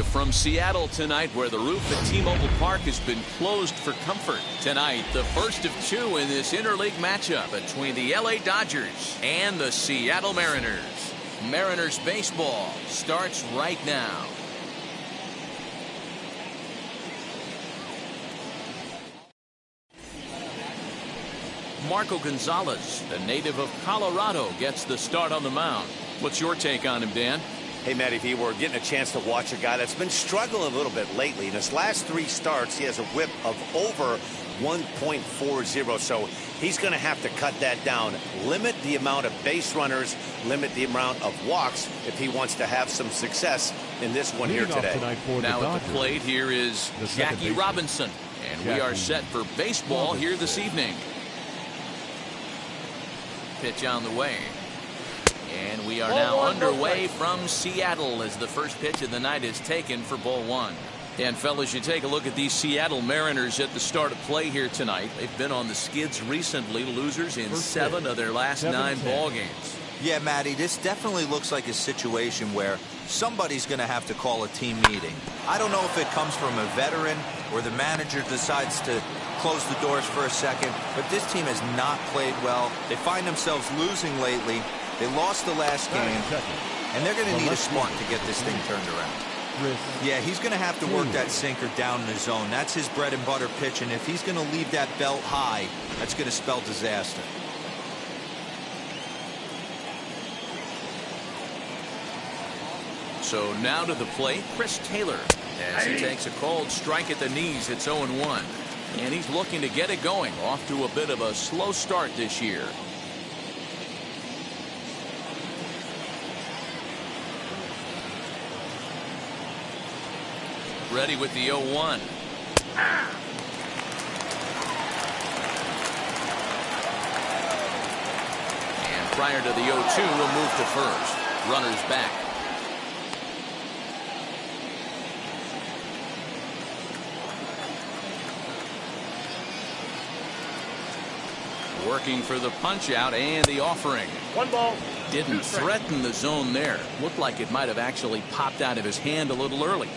from Seattle tonight, where the roof at T-Mobile Park has been closed for comfort. Tonight, the first of two in this interleague matchup between the LA Dodgers and the Seattle Mariners. Mariners baseball starts right now. Marco Gonzalez, the native of Colorado, gets the start on the mound. What's your take on him, Dan? Hey, Matty V, we're getting a chance to watch a guy that's been struggling a little bit lately. In his last 3 starts, he has a whip of over 1.40, so he's going to have to cut that down, limit the amount of base runners, limit the amount of walks if he wants to have some success in this one here today. Now at the plate here is Jackie Robinson, and we are set for baseball here this evening. Pitch on the way. And we are now underway from Seattle as the first pitch of the night is taken for ball 1. And fellas, you take a look at these Seattle Mariners at the start of play here tonight. They've been on the skids recently, losers in 7 of their last 9 ball games. Yeah, Matty, this definitely looks like a situation where somebody's going to have to call a team meeting. I don't know if it comes from a veteran or the manager decides to close the doors for a second, but this team has not played well. They find themselves losing lately. They lost the last game, and they're going to need a spark to get this thing turned around. Yeah, he's going to have to work that sinker down in the zone. That's his bread and butter pitch, and if he's going to leave that belt high, that's going to spell disaster. So now to the plate, Chris Taylor, as he takes a cold strike at the knees. It's 0-1. And he's looking to get it going, off to a bit of a slow start this year. Ready with the 0-1. And prior to the 0-2, we'll move to first. Runners back. Working for the punch out and the offering. 1 ball. Didn't threaten the zone there. Looked like it might have actually popped out of his hand a little early.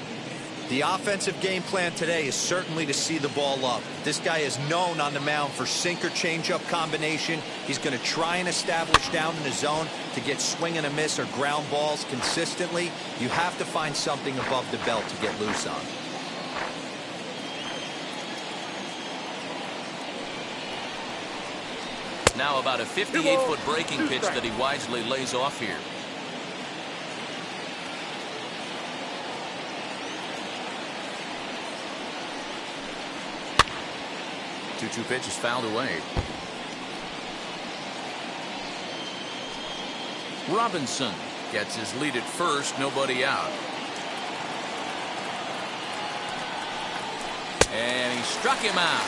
The offensive game plan today is certainly to see the ball up. This guy is known on the mound for sinker changeup combination. He's going to try and establish down in the zone to get swing and a miss or ground balls consistently. You have to find something above the belt to get loose on. Now about a 58-foot breaking pitch that he wisely lays off here. Two pitch is fouled away. Robinson gets his lead at first, nobody out. And he struck him out.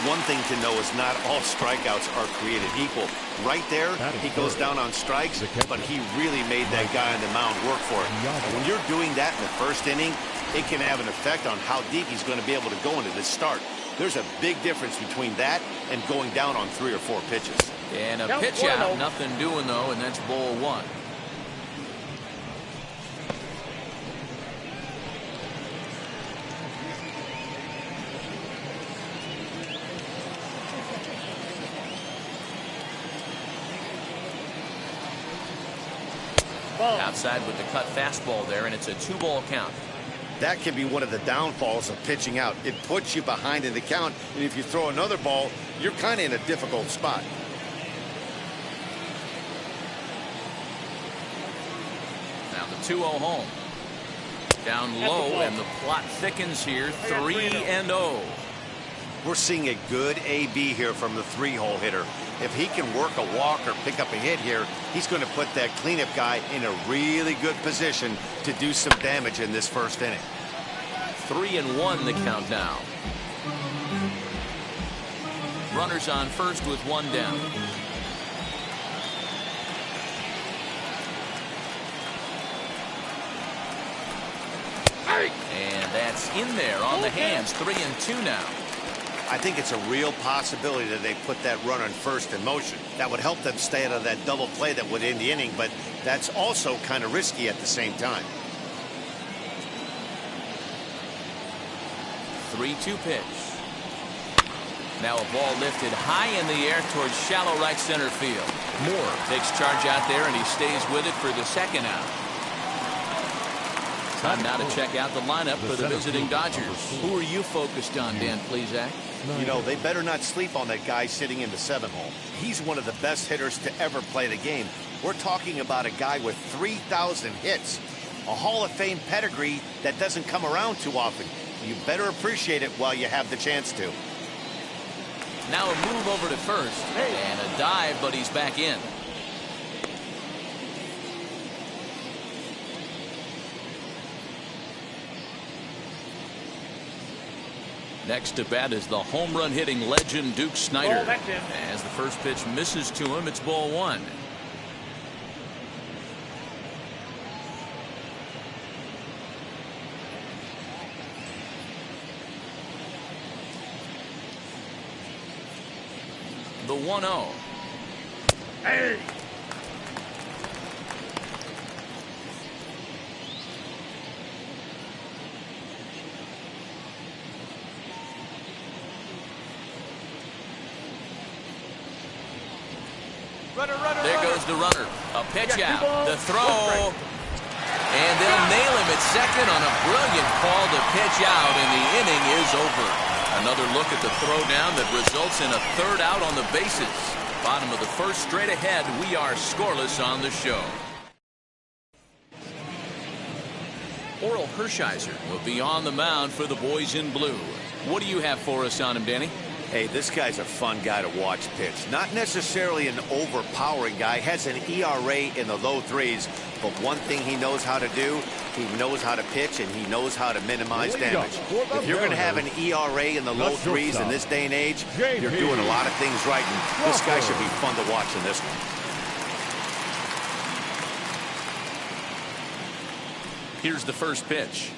One thing to know is not all strikeouts are created equal. Right there, he goes down on strikes, but he really made that guy on the mound work for it. And when you're doing that in the first inning, it can have an effect on how deep he's going to be able to go into this start. There's a big difference between that and going down on 3 or 4 pitches. And a pitch out, nothing doing though, and that's ball 1. Outside with the cut fastball there, and it's a 2-ball count. That can be one of the downfalls of pitching out. It puts you behind in the count, and if you throw another ball, you're kind of in a difficult spot. Now the 2-0 home. Down low, and the plot thickens here. 3-0. We're seeing a good AB here from the 3-hole hitter. If he can work a walk or pick up a hit here, he's going to put that cleanup guy in a really good position to do some damage in this first inning. 3-1 the count now. Runners on first with 1 down. And that's in there on the hands. 3-2 now. I think it's a real possibility that they put that runner on first in motion. That would help them stay out of that double play that would end the inning, but that's also kind of risky at the same time. 3-2 pitch. Now a ball lifted high in the air towards shallow right center field. Moore takes charge out there, and he stays with it for the second out. Time now to check out the lineup for the visiting Dodgers. Who are you focused on, Dan Plesac? You know, they better not sleep on that guy sitting in the 7th hole. He's one of the best hitters to ever play the game. We're talking about a guy with 3,000 hits. A Hall of Fame pedigree that doesn't come around too often. You better appreciate it while you have the chance to. Now a move over to first, and a dive, but he's back in. Next to bat is the home run hitting legend Duke Snider. As the first pitch misses to him, it's ball 1. The 1-0. Hey! There goes the runner. A pitch out. The throw. And they'll nail him at second on a brilliant call to pitch out, and the inning is over. Another look at the throw down that results in a third out on the bases. Bottom of the first, straight ahead. We are scoreless on the show. Oral Hershiser will be on the mound for the boys in blue. What do you have for us on him, Danny? Hey, this guy's a fun guy to watch pitch. Not necessarily an overpowering guy. Has an ERA in the low 3s. But one thing he knows how to do, he knows how to pitch, and he knows how to minimize damage. If you're going to have an ERA in the low 3s in this day and age, you're doing a lot of things right. And this guy should be fun to watch in this one. Here's the first pitch.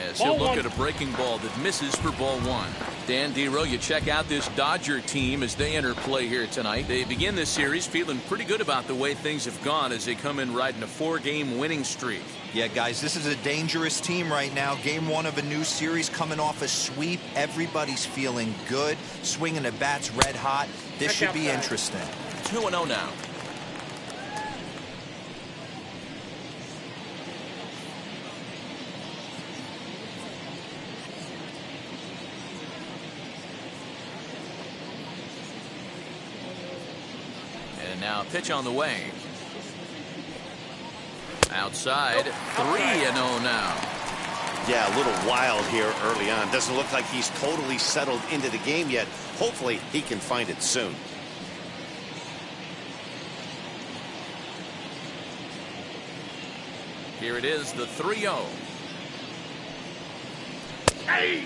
As he'll look at a breaking ball that misses for ball 1. Dan Dero, you check out this Dodger team as they enter play here tonight. They begin this series feeling pretty good about the way things have gone as they come in riding a 4-game winning streak. Yeah, guys, this is a dangerous team right now. Game 1 of a new series, coming off a sweep. Everybody's feeling good, swinging the bats red hot. This should be interesting. 2-0 now. Now pitch on the way. Outside, 3-0 now. Yeah, a little wild here early on. Doesn't look like he's totally settled into the game yet. Hopefully, he can find it soon. Here it is, the 3-0. Hey!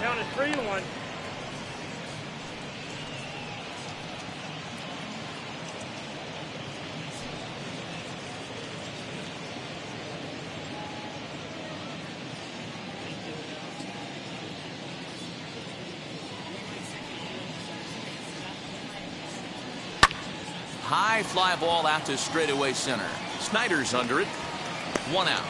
Down to 3-1. High fly ball out to straightaway center. Snyder's under it. 1 out.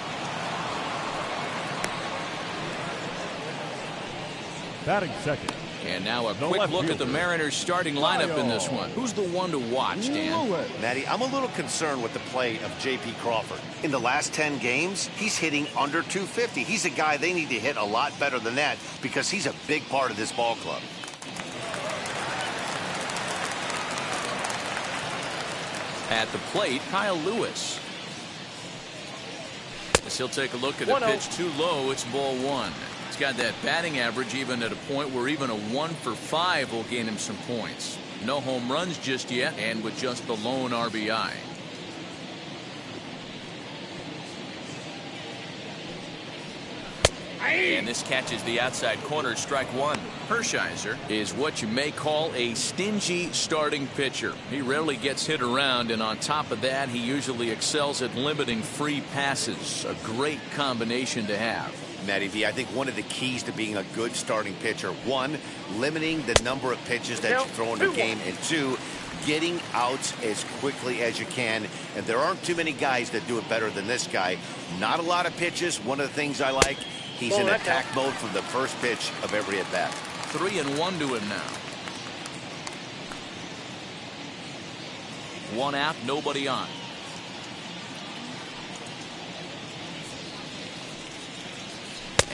Batting second. And now a quick look at the Mariners starting lineup in this one. Who's the one to watch, Dan? Matty, I'm a little concerned with the play of J.P. Crawford. In the last 10 games, he's hitting under 250. He's a guy they need to hit a lot better than that because he's a big part of this ball club. At the plate, Kyle Lewis. As he'll take a look at a pitch too low, it's ball 1. He's got that batting average even at a point where even a 1 for 5 will gain him some points. No home runs just yet, and with just the lone RBI. And this catches the outside corner, strike 1. Hershiser is what you may call a stingy starting pitcher. He rarely gets hit around, and on top of that, he usually excels at limiting free passes. A great combination to have. Matty V, I think one of the keys to being a good starting pitcher, 1, limiting the number of pitches that you throw in the game, and 2, getting outs as quickly as you can. And there aren't too many guys that do it better than this guy. Not a lot of pitches. One of the things I like, he's in attack mode from the first pitch of every at bat. 3-1 to him now. 1 out, nobody on.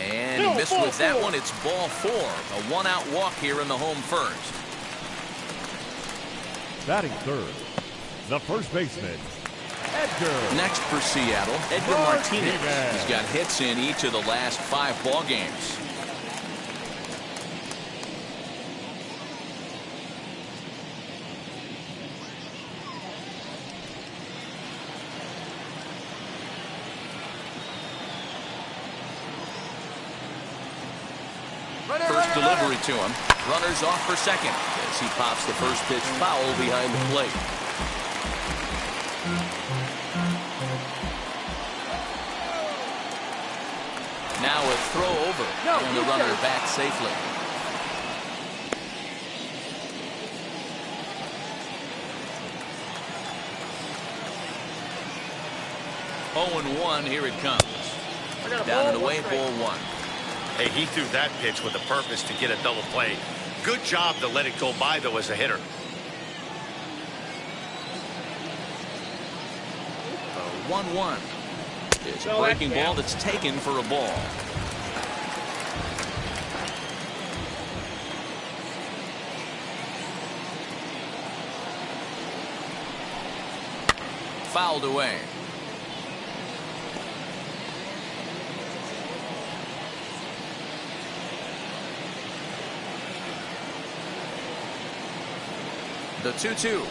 And he missed with that one. It's ball 4. A 1-out walk here in the home first. Batting third, the first baseman, Edgar. Next for Seattle, Edgar Martinez. He's got hits in each of the last 5 ball games. First delivery to him. Runners off for second as he pops the first pitch foul behind the plate. Now a throw over and the runner back safely. Oh, 0-1. Here it comes. Down and away, ball 1. Hey, he threw that pitch with a purpose to get a double play. Good job to let it go by, though, as a hitter. 1-1. It's a breaking ball that's taken for a ball. Fouled away. The 2-2.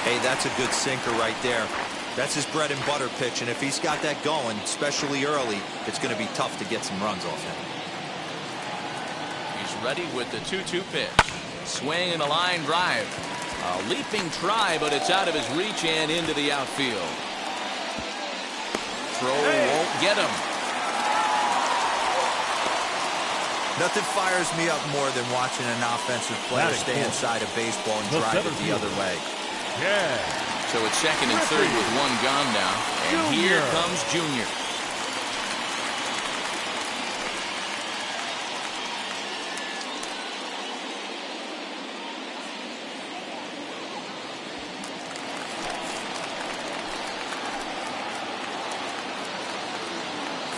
Hey, that's a good sinker right there. That's his bread and butter pitch, and if he's got that going, especially early, it's going to be tough to get some runs off him. He's ready with the 2-2 pitch. Swing and a line drive. A leaping try, but it's out of his reach and into the outfield. Throw won't get him. Nothing fires me up more than watching an offensive player stay inside a baseball and drive it the other way. Yeah. So it's second and third with 1 gone now. And here comes Junior.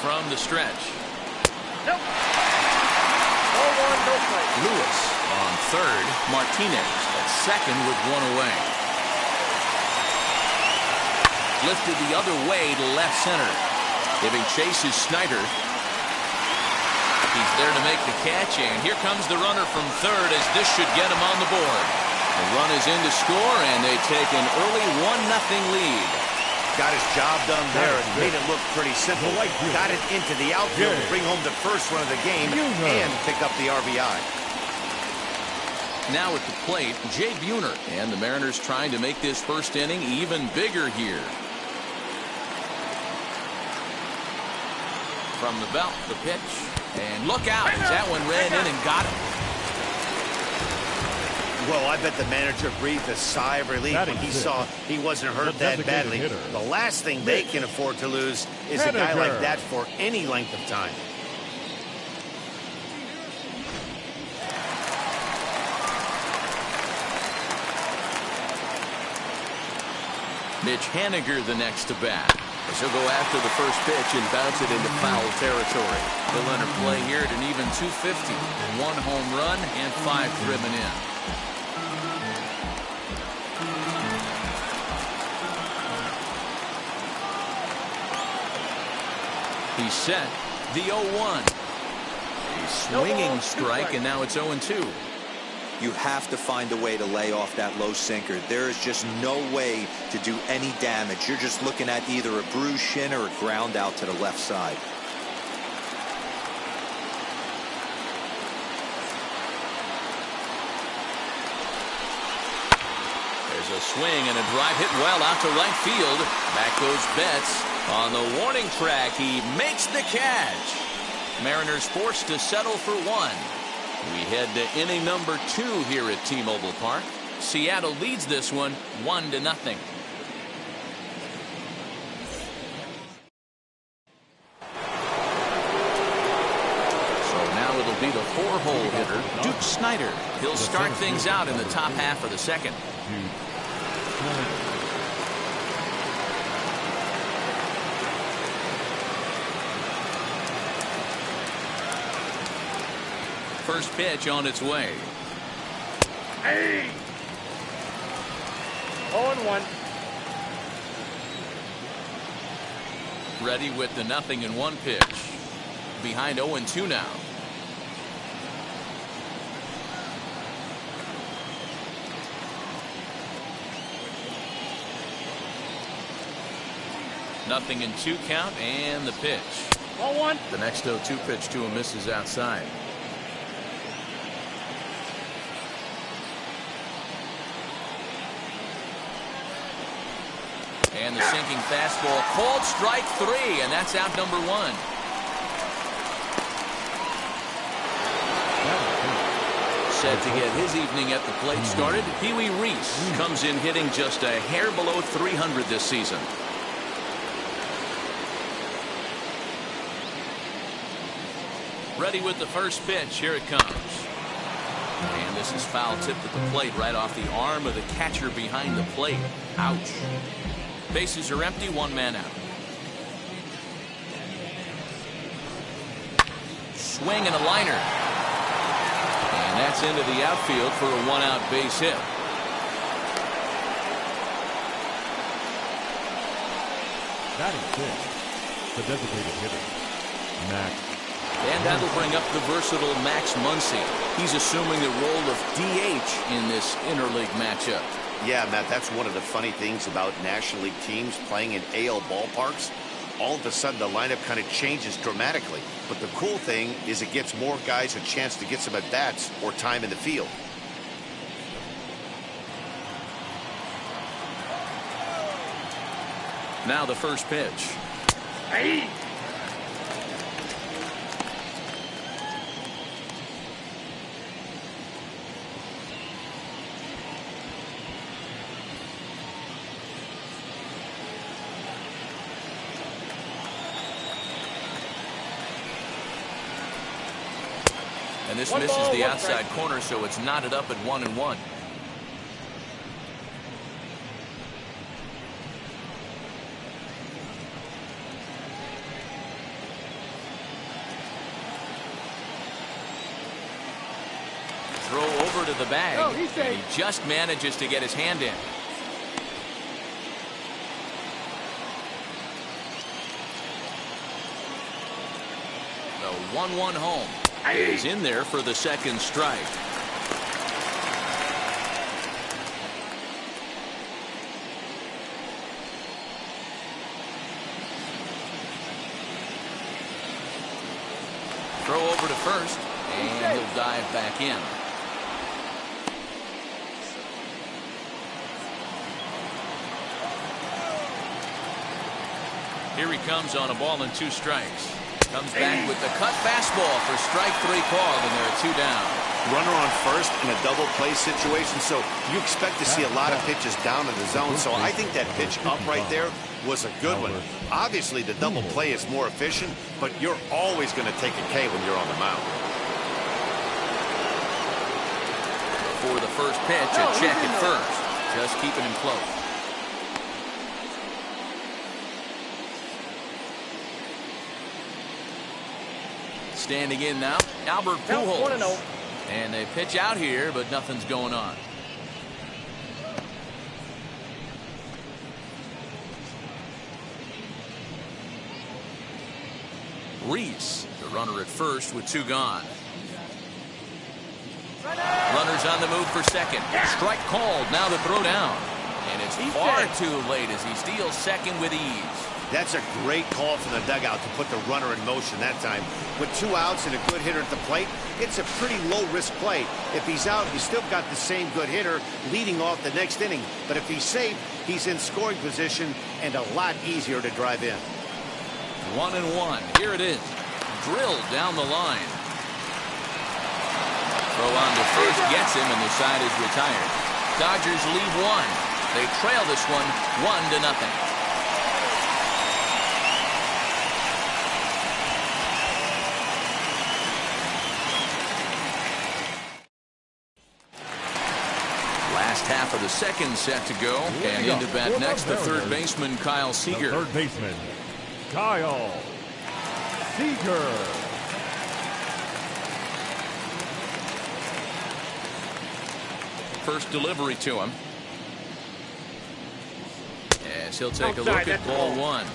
From the stretch. Nope. Lewis on third. Martinez at second with 1 away. Lifted the other way to left center. Giving chase is Snyder. He's there to make the catch, and here comes the runner from third as this should get him on the board. The run is in to score, and they take an early 1-0 lead. Got his job done there and made it look pretty simple. Got it into the outfield to bring home the first run of the game and pick up the RBI. Now at the plate, Jay Buhner, and the Mariners trying to make this first inning even bigger here. From the belt, the pitch, and look out as that one ran in and got him. Well, I bet the manager breathed a sigh of relief when he saw he wasn't hurt that badly. The last thing they can afford to lose is a guy like that for any length of time. Mitch Haniger the next to bat. As he'll go after the first pitch and bounce it into foul territory. He'll enter play here at an even 250. 1 home run and 5 driven in. He's set. The 0-1. A swinging strike, and now it's 0-2. You have to find a way to lay off that low sinker. There is just no way to do any damage. You're just looking at either a bruised shin or a ground out to the left side. There's a swing and a drive hit well out to right field. Back goes Betts. On the warning track, he makes the catch. Mariners forced to settle for 1. We head to inning number 2 here at T-Mobile Park. Seattle leads this one 1-0. So now it'll be the 4-hole hitter, Duke Snider. He'll start things out in the top half of the second. First pitch on its way. Hey! 0-1. Ready with the 0-1 pitch. Behind 0-2 now. Nothing in 2 count and the pitch. 0-1. The next 0-2 pitch to him misses outside. And the sinking fastball called strike 3, and that's out number 1. Set to get his evening at the plate started, Pee Wee Reese comes in hitting just a hair below 300 this season. Ready with the first pitch. Here it comes. And this is foul tipped at the plate right off the arm of the catcher behind the plate. Ouch. Bases are empty, 1 man out. Swing and a liner. And that's into the outfield for a 1-out base hit. That is it. The designated hitter, Max. And that'll bring up the versatile Max Muncy. He's assuming the role of DH in this interleague matchup. Yeah, Matt, that's one of the funny things about National League teams playing in AL ballparks. All of a sudden, the lineup kind of changes dramatically. But the cool thing is it gives more guys a chance to get some at-bats or time in the field. Now the first pitch. Hey! And this misses the outside corner, so it's knotted up at 1-1. Throw over to the bag, and he just manages to get his hand in. The 1-1 home. Is in there for the second strike. Throw over to first, and he'll dive back in. Here he comes on a ball and 2 strikes. Comes back with the cut fastball for strike 3 called, and there are 2 down. Runner on first in a double play situation, so you expect to see a lot of pitches down in the zone. So I think that pitch up right there was a good one. Obviously, the double play is more efficient, but you're always going to take a K when you're on the mound. For the first pitch, a check at first. Just keeping him close. Standing in now, Albert Pujols. And they pitch out here, but nothing's going on. Reese, the runner at first with 2 gone. Runners on the move for second. Strike called. Now the throw down. And it's far too late as he steals second with ease. That's a great call from the dugout to put the runner in motion that time. With 2 outs and a good hitter at the plate, it's a pretty low-risk play. If he's out, he's still got the same good hitter leading off the next inning. But if he's safe, he's in scoring position and a lot easier to drive in. 1-1. Here it is. Drilled down the line. Throw on to first gets him, and the side is retired. Dodgers lead one. They trail this one 1-0. Last half of the second set to go, and into bat next, the third baseman, Kyle Seager. Third baseman, Kyle Seager. First delivery to him. As he'll take a look Outside, at ball one.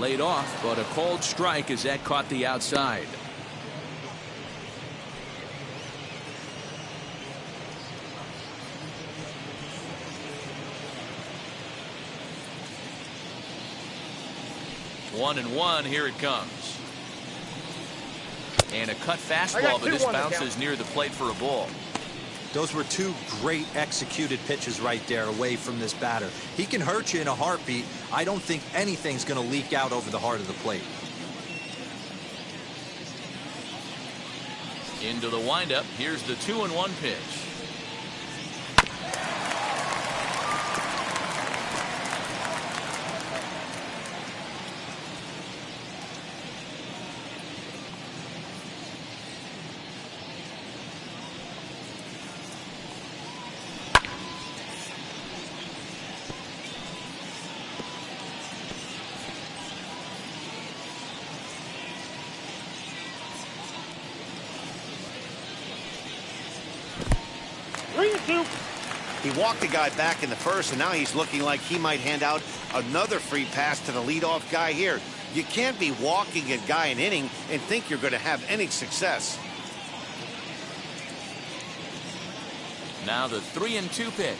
Laid off, but a called strike as that caught the outside. One and one, here it comes. And a cut fastball, but this bounces near the plate for a ball. Those were two great executed pitches right there away from this batter. He can hurt you in a heartbeat. I don't think anything's going to leak out over the heart of the plate. Into the windup. Here's the 2-1 pitch. He walked the guy back in the first, and now he's looking like he might hand out another free pass to the leadoff guy here. You can't be walking a guy an inning and think you're going to have any success. Now the 3-2 pitch.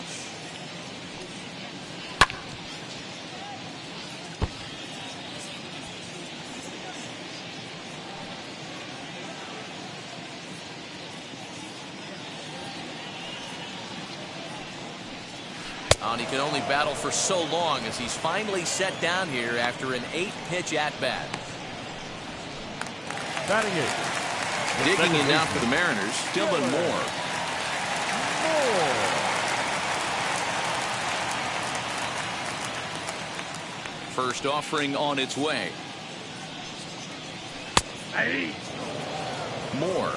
And he can only battle for so long as he's finally set down here after an 8-pitch at-bat. Batting it. Digging in now for the Mariners, Dylan Moore. First offering on its way. Moore,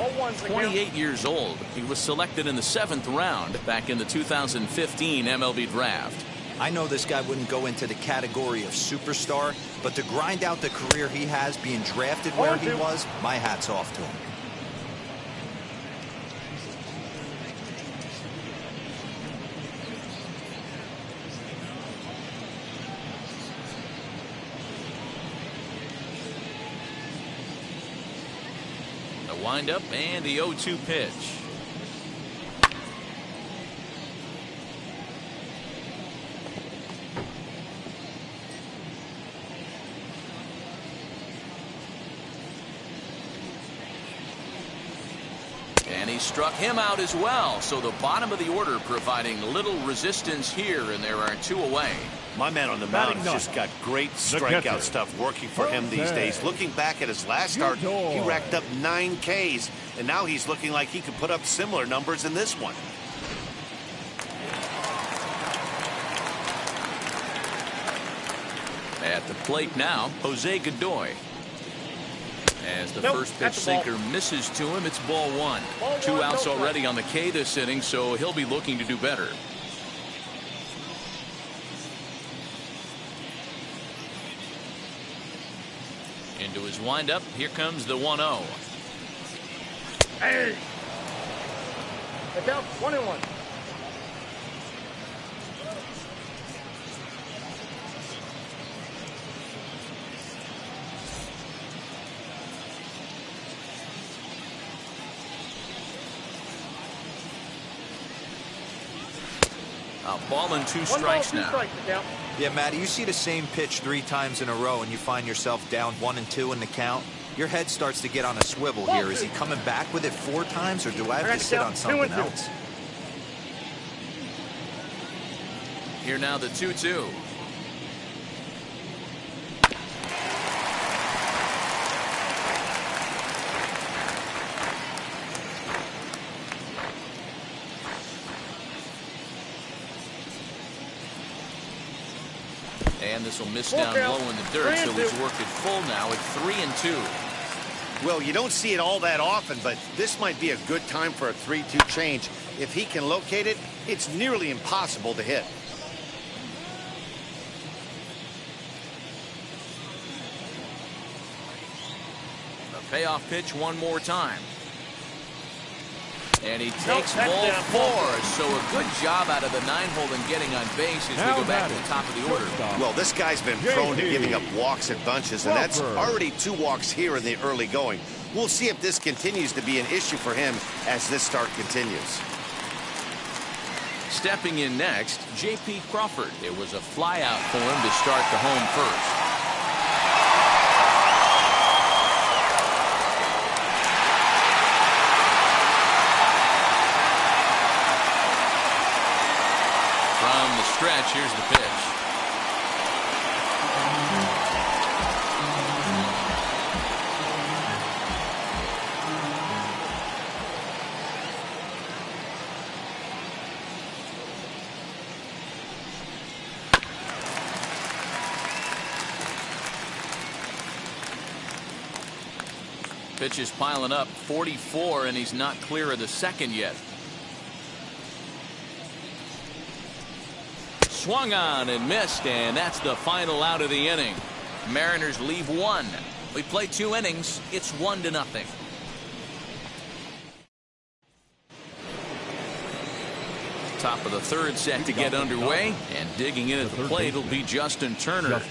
28 years old. He was selected in the 7th round back in the 2015 MLB draft. I know this guy wouldn't go into the category of superstar, but to grind out the career he has being drafted where he was, my hat's off to him. Wind up and the 0-2 pitch. And he struck him out as well. So the bottom of the order providing little resistance here, and there are 2 away. My man on the mound has just got great strikeout stuff working for him these days. Looking back at his last start, he racked up 9 Ks, and now he's looking like he could put up similar numbers in this one. At the plate now, Jose Godoy. As the first pitch sinker misses to him, it's ball one. 2 outs already on the K this inning, so he'll be looking to do better. Into his windup, here comes the 1-0. Hey! Look out, 1-1. Ball and 2 strikes now. Yeah, Matty, you see the same pitch 3 times in a row and you find yourself down 1-2 in the count. Your head starts to get on a swivel here. Is he coming back with it 4 times, or do I have to sit on something else? Here now the 2-2. And this will miss down low in the dirt, so he's worked it full now at 3-2. Well, you don't see it all that often, but this might be a good time for a 3-2 change. If he can locate it, it's nearly impossible to hit. A payoff pitch one more time. And he takes ball 4, so a good job out of the 9-hole in getting on base as we go back to the top of the order. Well, this guy's been prone to giving up walks at bunches, and that's already 2 walks here in the early going. We'll see if this continues to be an issue for him as this start continues. Stepping in next, J.P. Crawford. It was a fly out for him to start the home first. From the stretch, here's the pitch. Pitch is piling up, 44, and he's not clear of the second yet. Swung on and missed, and that's the final out of the inning. Mariners leave 1. We play 2 innings. It's 1-0. Top of the 3rd set to get underway, and digging in at the plate will be Justin Turner.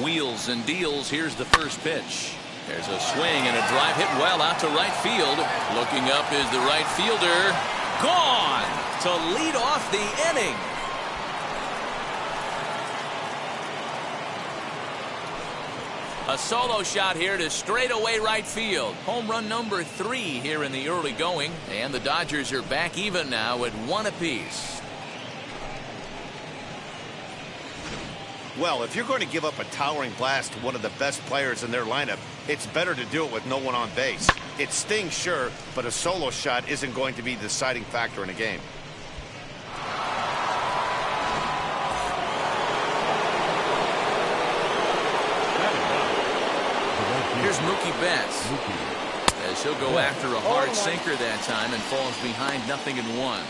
Wheels and deals. Here's the first pitch. There's a swing and a drive hit well out to right field. Looking up is the right fielder. Gone to lead off the inning. A solo shot here to straightaway right field. Home run number 3 here in the early going. And the Dodgers are back even now at 1 apiece. Well, if you're going to give up a towering blast to one of the best players in their lineup, it's better to do it with no one on base. It stings, sure, but a solo shot isn't going to be the deciding factor in a game. Here's Mookie Betts, as he'll go after a hard sinker that time and falls behind 0-1.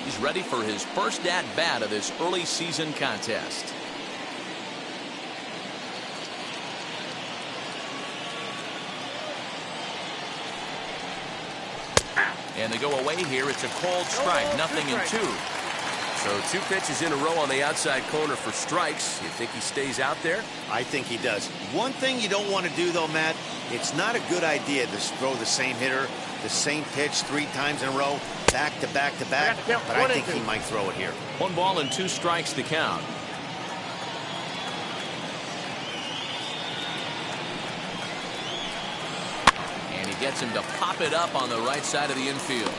He's ready for his first at-bat of this early season contest. And they go away here. It's a called strike, 0-2. So 2 pitches in a row on the outside corner for strikes. You think he stays out there? I think he does. One thing you don't want to do, though, Matt, it's not a good idea to throw the same hitter, the same pitch 3 times in a row, back to back to back, but I think he might throw it here. 1 ball and 2 strikes to count. Gets him to pop it up on the right side of the infield.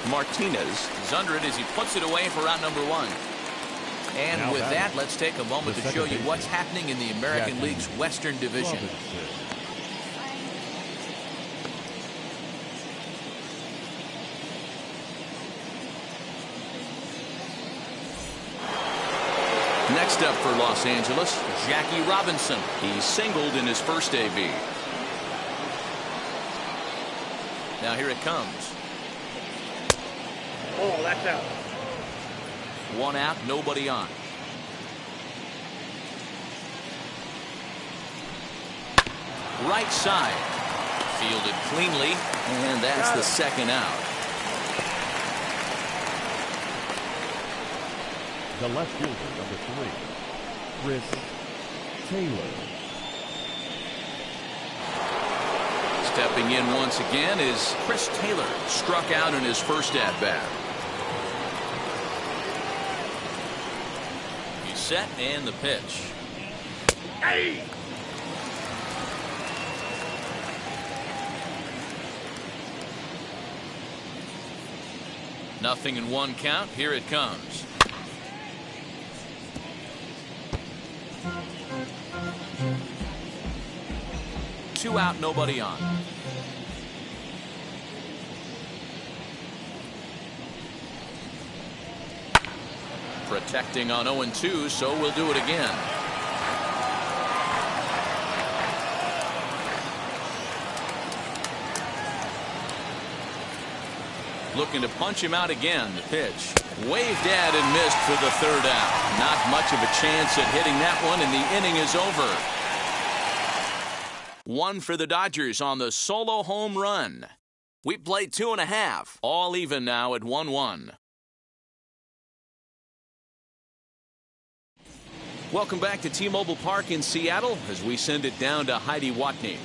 Martinez is under it as he puts it away for out number 1. And now with that, let's take a moment to show you what's happening in the American League's Western Division. Next up for Los Angeles, Jackie Robinson. He singled in his first AB. Now here it comes. Oh, that's out. 1 out, nobody on. Right side. Fielded cleanly, and that's the second out. The left fielder, number 3, Chris Taylor. Stepping in once again is Chris Taylor. Struck out in his first at-bat. He's set and the pitch. Hey! Nothing in one count. Here it comes. Two out, nobody on. Protecting on 0-2, so we'll do it again. Looking to punch him out again. The pitch. Waved at and missed for the third out. Not much of a chance at hitting that one, and the inning is over. One for the Dodgers on the solo home run. We played 2.5. All even now at 1-1. Welcome back to T-Mobile Park in Seattle as we send it down to Heidi Watney.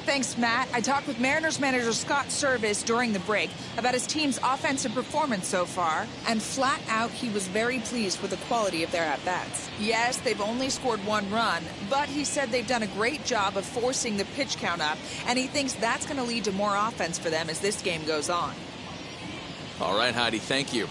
Thanks, Matt. I talked with Mariners manager Scott Service during the break about his team's offensive performance so far, and flat out he was very pleased with the quality of their at-bats. Yes, they've only scored 1 run, but he said they've done a great job of forcing the pitch count up, and he thinks that's going to lead to more offense for them as this game goes on. All right, Heidi, thank you.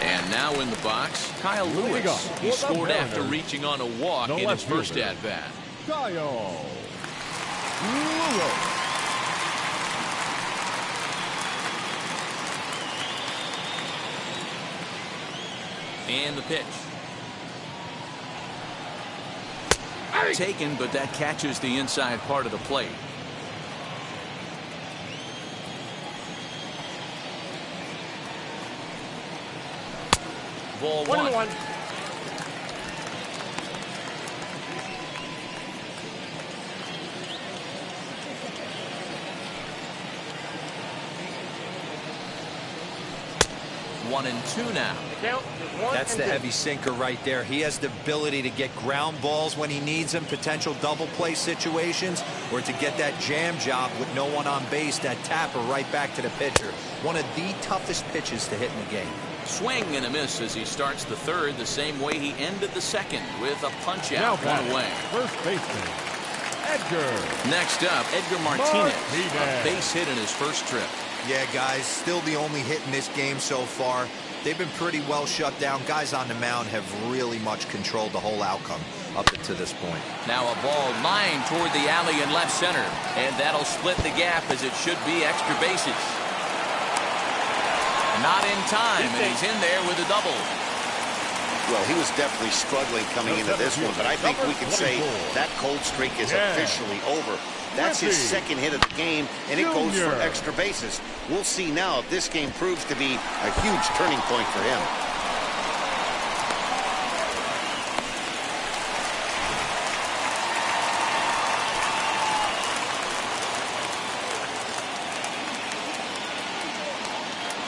And now in the box, Kyle Lewis. He scored after reaching on a walk in his first at-bat. Kyle Lewis. And the pitch. Taken, but that catches the inside part of the plate. Ball 1-1. One and two now. That's the heavy sinker right there. He has the ability to get ground balls when he needs them, potential double play situations, or to get that jam job with no one on base, that tapper right back to the pitcher. One of the toughest pitches to hit in the game. Swing and a miss as he starts the third the same way he ended the second with a punch out. One away. First baseman Edgar. Next up, Edgar Martinez. A base hit in his first trip. Yeah, guys, still the only hit in this game so far. They've been pretty well shut down. Guys on the mound have really much controlled the whole outcome up to this point. Now a ball lined toward the alley in left center, and that'll split the gap as it should be extra bases. Not in time, and he's in there with a double. Well, he was definitely struggling coming into this one, but I think we can say that cold streak is officially over. That's his second hit of the game, and it goes for extra bases. We'll see now if this game proves to be a huge turning point for him.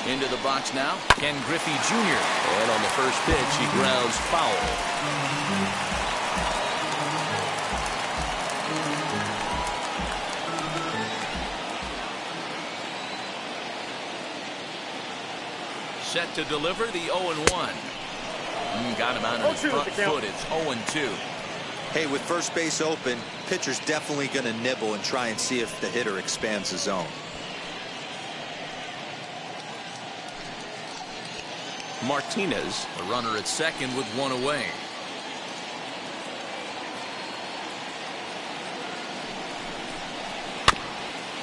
Into the box now, Ken Griffey Jr. And on the first pitch, he grounds foul. Set to deliver the 0-1. Got him out of his front foot. It's 0-2. Hey, with first base open, pitcher's definitely going to nibble and try and see if the hitter expands the zone. Martinez, a runner at second with one away.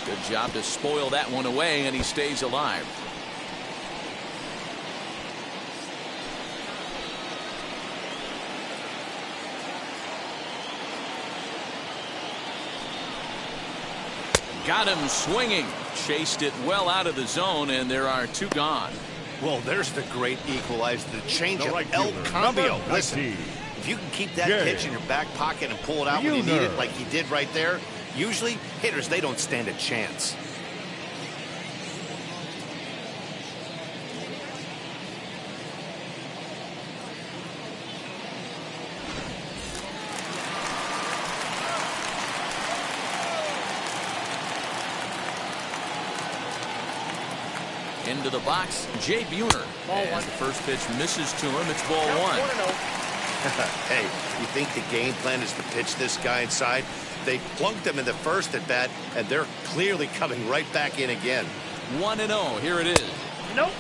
Good job to spoil that one away, and he stays alive. Got him swinging. Chased it well out of the zone, and there are two gone. Well, there's the great equalizer, the changeup, El Cambio. Listen, if you can keep that pitch in your back pocket and pull it out when you need it like he did right there, usually hitters, they don't stand a chance. Into the box, Jay Buhner. As the first pitch misses to him, it's ball 1. Hey, you think the game plan is to pitch this guy inside? They plunked him in the first at bat, and they're clearly coming right back in again. 1-0. Here it is. Nope.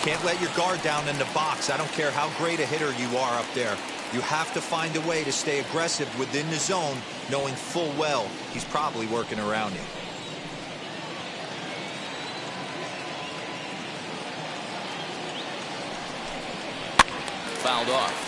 Can't let your guard down in the box. I don't care how great a hitter you are up there. You have to find a way to stay aggressive within the zone, knowing full well he's probably working around you. Fouled off.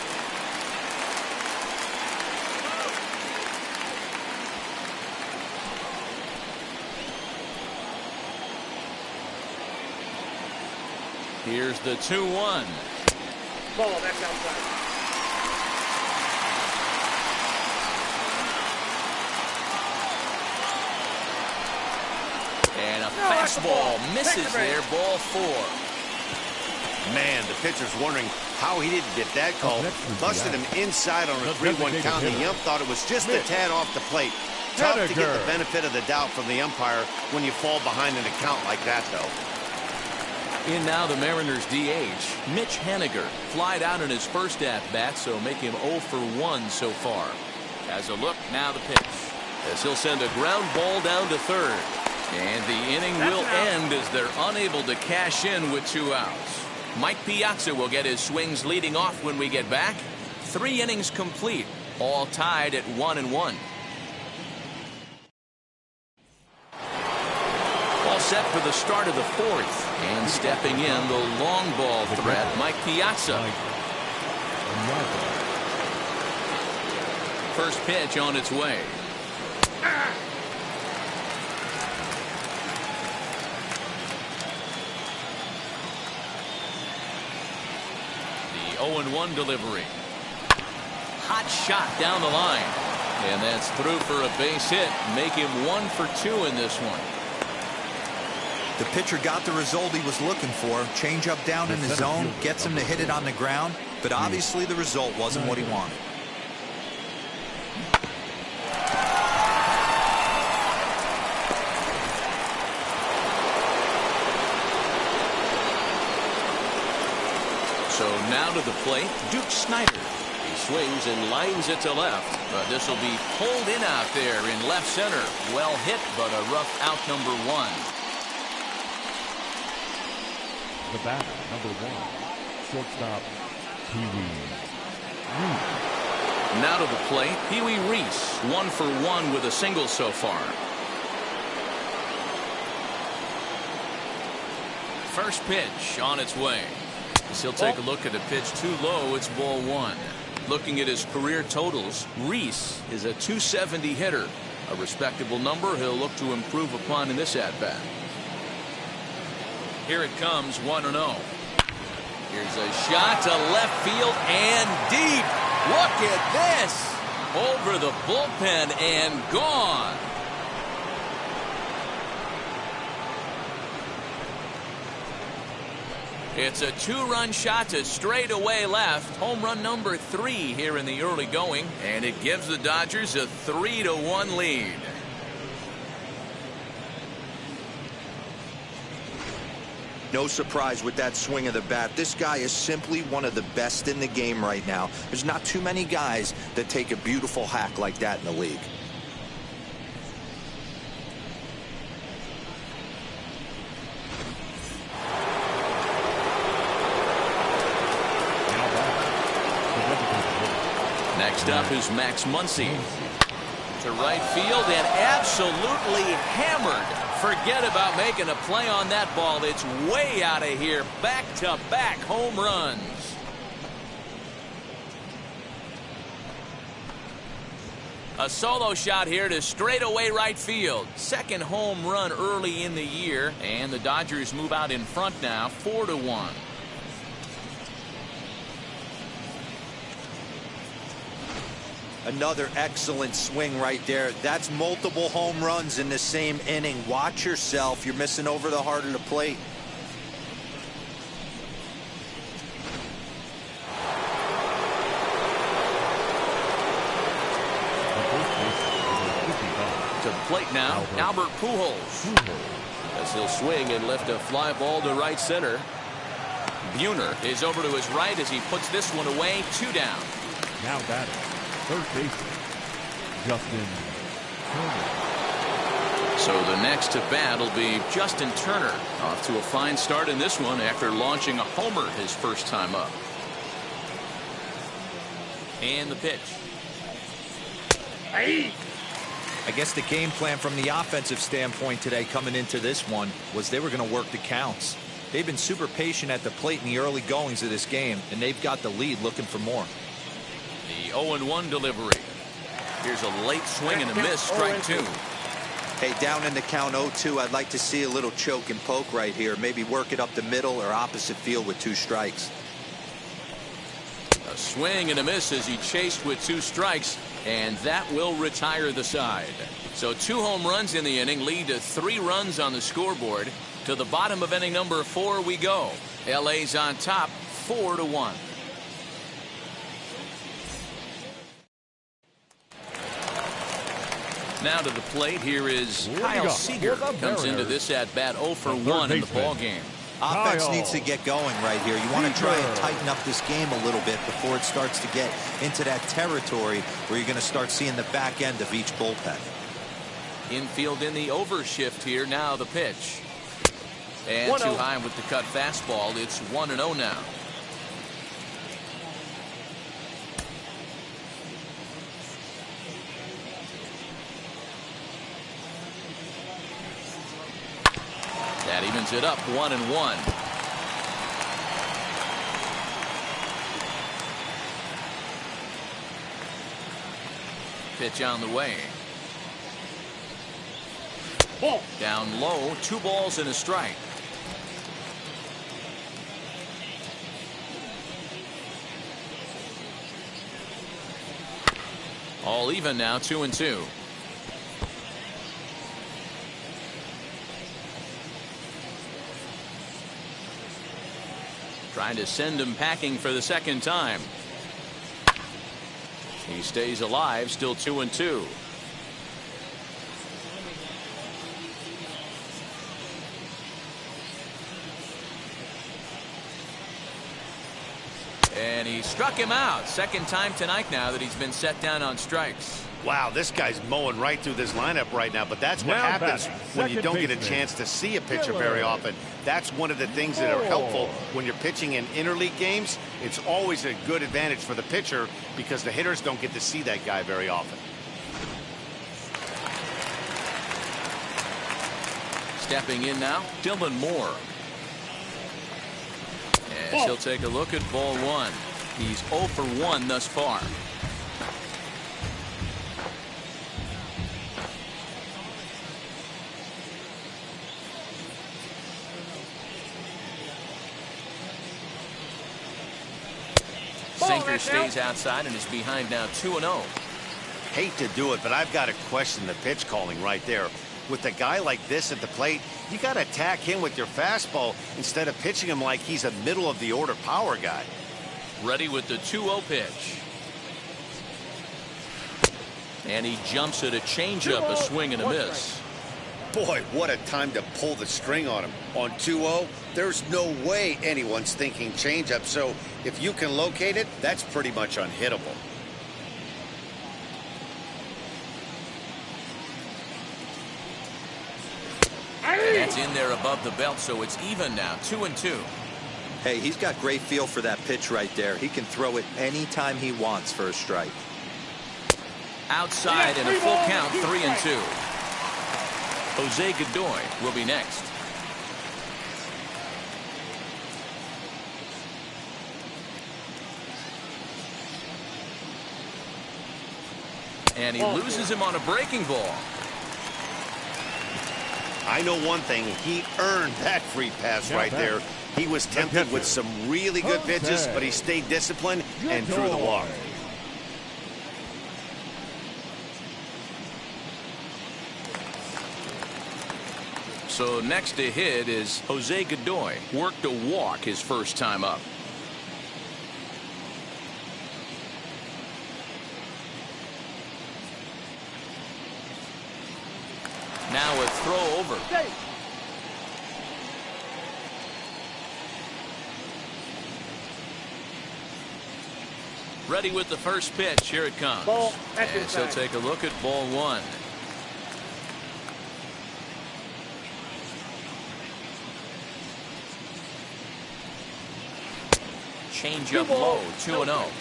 Here's the 2-1. Ball, that's outside. And a fastball misses there, ball 4. Man, the pitcher's wondering how he didn't get that call. Busted him inside on a 3-1 count. The ump thought it was just a tad off the plate. Tough to get the benefit of the doubt from the umpire when you fall behind in a count like that, though. In now the Mariners DH, Mitch Haniger, flied out in his first at-bat, so make him 0 for 1 so far. Has a look, now the pitch. As he'll send a ground ball down to third. And the inning will end as they're unable to cash in with 2 outs. Mike Piazza will get his swings leading off when we get back. 3 innings complete, all tied at 1-1. All set for the start of the 4th. And stepping in, the long ball threat, Mike Piazza. First pitch on its way. The 0-1 delivery. Hot shot down the line. And that's through for a base hit. Make him 1 for 2 in this one. The pitcher got the result he was looking for. Change up down in the zone, gets him to hit it on the ground, but obviously the result wasn't what he wanted. So now to the plate, Duke Snider. He swings and lines it to left, but this will be pulled in out there in left center. Well hit, but a rough out, number 1. The batter, number 1, shortstop, Pee-wee Reese. Now to the plate, Pee-wee Reese, 1 for 1 with a single so far. First pitch on its way. As he'll take a look at a pitch too low, it's ball 1. Looking at his career totals, Reese is a .270 hitter, a respectable number he'll look to improve upon in this at-bat. Here it comes, 1-0. Here's a shot to left field and deep. Look at this. Over the bullpen and gone. It's a 2-run shot to straightaway left. Home run number 3 here in the early going. And it gives the Dodgers a 3-1 lead. No surprise with that swing of the bat. This guy is simply one of the best in the game right now. There's not too many guys that take a beautiful hack like that in the league. Next up is Max Muncy. To right field and absolutely hammered. Forget about making a play on that ball. It's way out of here. Back-to-back home runs. A solo shot here to straightaway right field. Second home run early in the year. And the Dodgers move out in front now, 4-1. Another excellent swing right there. That's multiple home runs in the same inning. Watch yourself. You're missing over the heart of the plate. To the plate now, Albert Pujols. As he'll swing and lift a fly ball to right center. Buhner is over to his right as he puts this one away. 2 down. Now batting, third baseman, Justin So the next to bat will be Justin Turner, off to a fine start in this one after launching a homer his first time up. And the pitch. I guess the game plan from the offensive standpoint today coming into this one was they were going to work the counts. They've been super patient at the plate in the early goings of this game, and they've got the lead looking for more. The 0-1 delivery. Here's a late swing and a miss, strike two. Hey, down in the count 0-2, I'd like to see a little choke and poke right here. Maybe work it up the middle or opposite field with 2 strikes. A swing and a miss as he chased with 2 strikes, and that will retire the side. So 2 home runs in the inning lead to 3 runs on the scoreboard. To the bottom of inning number 4 we go. LA's on top 4-1. Now to the plate, here is Kyle Seager. Comes into this at bat 0 for 1 in the ball game. Offense needs to get going right here. You want to try and tighten up this game a little bit before it starts to get into that territory where you're going to start seeing the back end of each bullpen. Infield in the overshift here. Now the pitch. And too high with the cut fastball. It's 1-0 now. That evens it up 1-1. Pitch on the way. Ball. Down low, 2 balls and a strike. All even now, 2-2. Trying to send him packing for the second time. He stays alive, still 2-2. And he struck him out. Second time tonight now that he's been set down on strikes. Wow, this guy's mowing right through this lineup right now, but that's what happens when you don't get a chance to see a pitcher very often. That's one of the things that are helpful when you're pitching in interleague games. It's always a good advantage for the pitcher because the hitters don't get to see that guy very often. Stepping in now, Dylan Moore. As he'll take a look at ball 1. He's 0 for 1 thus far. Sinker stays outside and is behind now 2-0. Hate to do it, but I've got to question the pitch calling right there. With a guy like this at the plate, you got to attack him with your fastball instead of pitching him like he's a middle of the order power guy. Ready with the 2-0 pitch. And he jumps at a changeup, a swing and a miss. Boy, what a time to pull the string on him. On 2-0, there's no way anyone's thinking changeup, so if you can locate it, that's pretty much unhittable. That's in there above the belt, so it's even now, 2-2. Hey, he's got great feel for that pitch right there. He can throw it anytime he wants for a strike. Outside and a full count, 3-2. Jose Godoy will be next. And he loses him on a breaking ball. I know one thing, he earned that free pass right there. He was tempted with some really good pitches, but he stayed disciplined and drew the walk. So next to hit is Jose Godoy. Worked a walk his first time up. Now a throw over. Ready with the first pitch. Here it comes. Ball. And so take a look at ball 1. changeup low, 2-0.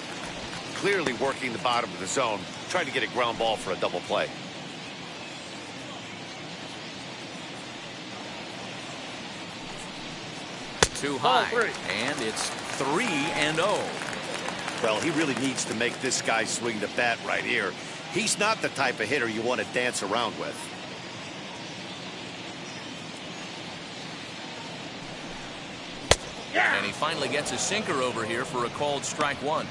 Clearly working the bottom of the zone, trying to get a ground ball for a double play. Too high, and it's 3-0. Well, he really needs to make this guy swing the bat right here. He's not the type of hitter you want to dance around with. And he finally gets a sinker over here for a called strike one.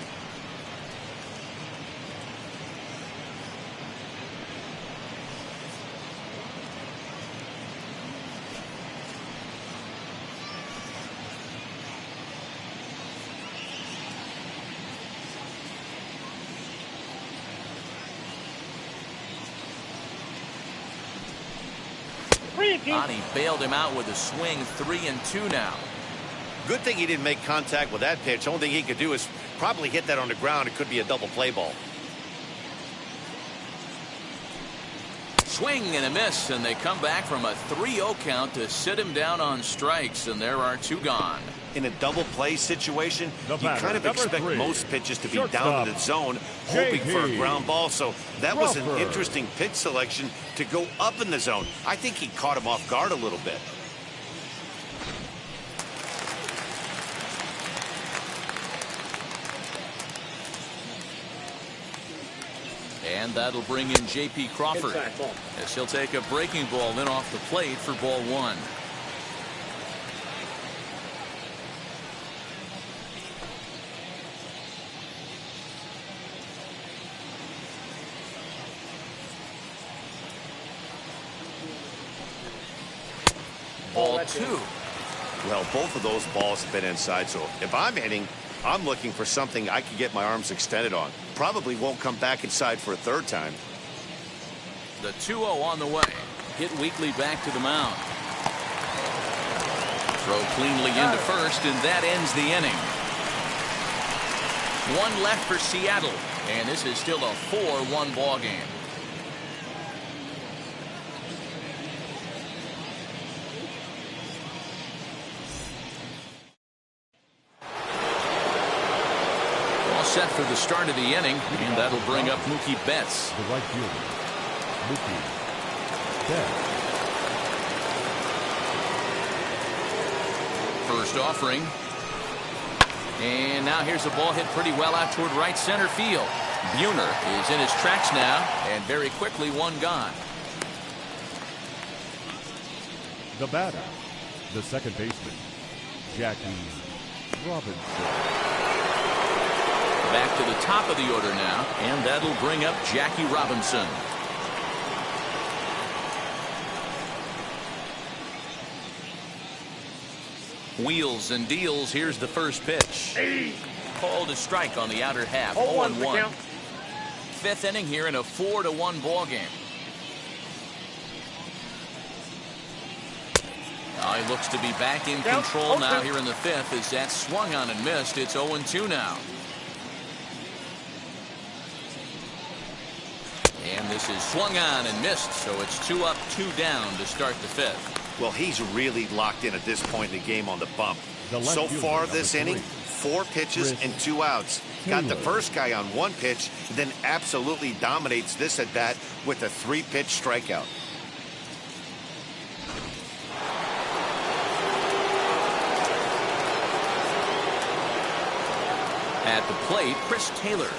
Ani bailed him out with a swing, 3-2 now. Good thing he didn't make contact with that pitch. Only thing he could do is probably hit that on the ground. It could be a double play ball. Swing and a miss, and they come back from a 3-0 count to sit him down on strikes, and there are two gone. In a double play situation, you kind of expect most pitches to be down in the zone, hoping for a ground ball. So that was an interesting pitch selection to go up in the zone. I think he caught him off guard a little bit. And that'll bring in J.P. Crawford as he'll take a breaking ball in off the plate for ball one. Ball two. Well, both of those balls have been inside, so if I'm hitting, I'm looking for something I can get my arms extended on. Probably won't come back inside for a third time. The 2-0 on the way. Hit weakly back to the mound. Throw cleanly into first, and that ends the inning. One left for Seattle, and this is still a 4-1 ball game. Set for the start of the inning, and that'll bring up Mookie Betts. The right fielder, Mookie Betts. First offering. And now here's a ball hit pretty well out toward right center field. Buhner is in his tracks now, and very quickly one gone. The batter, the second baseman, Jackie Robinson. Back to the top of the order now, and that'll bring up Jackie Robinson. Wheels and deals. Here's the first pitch. Called a strike on the outer half. 0-1. Fifth inning here in a 4-1 ball game. He looks to be back in control now here in the fifth as that swung on and missed. It's 0-2 now. And this is swung on and missed, so it's 2 up, 2 down to start the fifth. Well, he's really locked in at this point in the game on the bump. So far this inning, 4 pitches and 2 outs. Got the first guy on 1 pitch, then absolutely dominates this at bat with a 3-pitch strikeout. At the plate, Chris Taylor.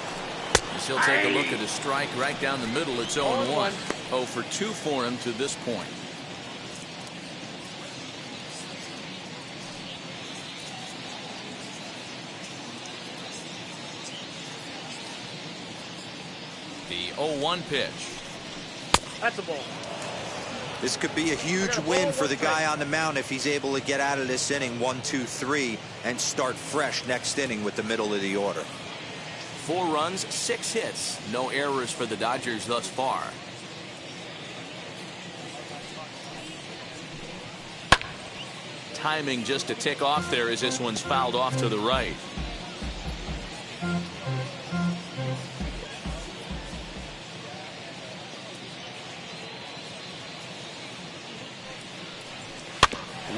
He'll take a look at a strike right down the middle. It's 0-1. 0 for 2 for him to this point. The 0-1 pitch. That's a ball. This could be a huge win for the guy on the mound if he's able to get out of this inning 1-2-3 and start fresh next inning with the middle of the order. 4 runs, 6 hits. No errors for the Dodgers thus far. Timing just to tick off there as this one's fouled off to the right.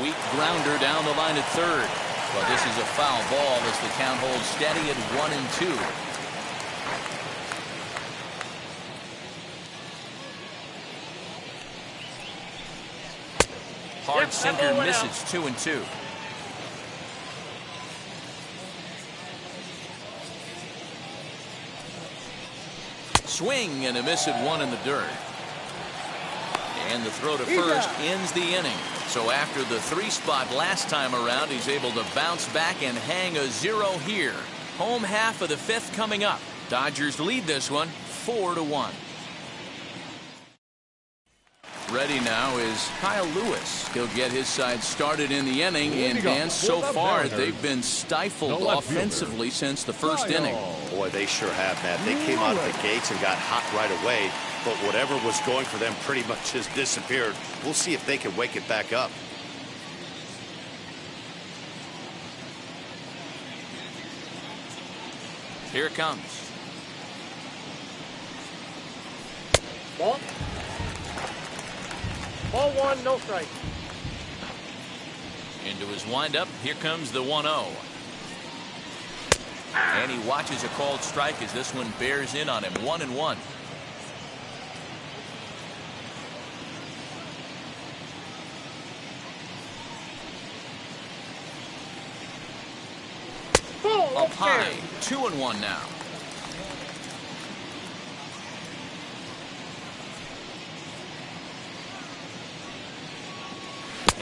Weak grounder down the line at third. Well, this is a foul ball as the count holds steady at 1-2. Hard sinker misses, 2-2. Swing and a miss at 1 in the dirt. And the throw to first ends the inning. So after the 3 spot last time around, he's able to bounce back and hang a 0 here. Home half of the 5th coming up. Dodgers lead this one 4-1. Ready now is Kyle Lewis. He'll get his side started in the inning, and so far they've been stifled offensively since the first inning. Boy, they sure have, Matt. They came out of the gates and got hot right away, but whatever was going for them pretty much has disappeared. We'll see if they can wake it back up. Here it comes. Ball. Ball 1, no strike. Into his windup. Here comes the 1-0. And he watches a called strike as this one bears in on him. 1-1. Up high. 2-1 now.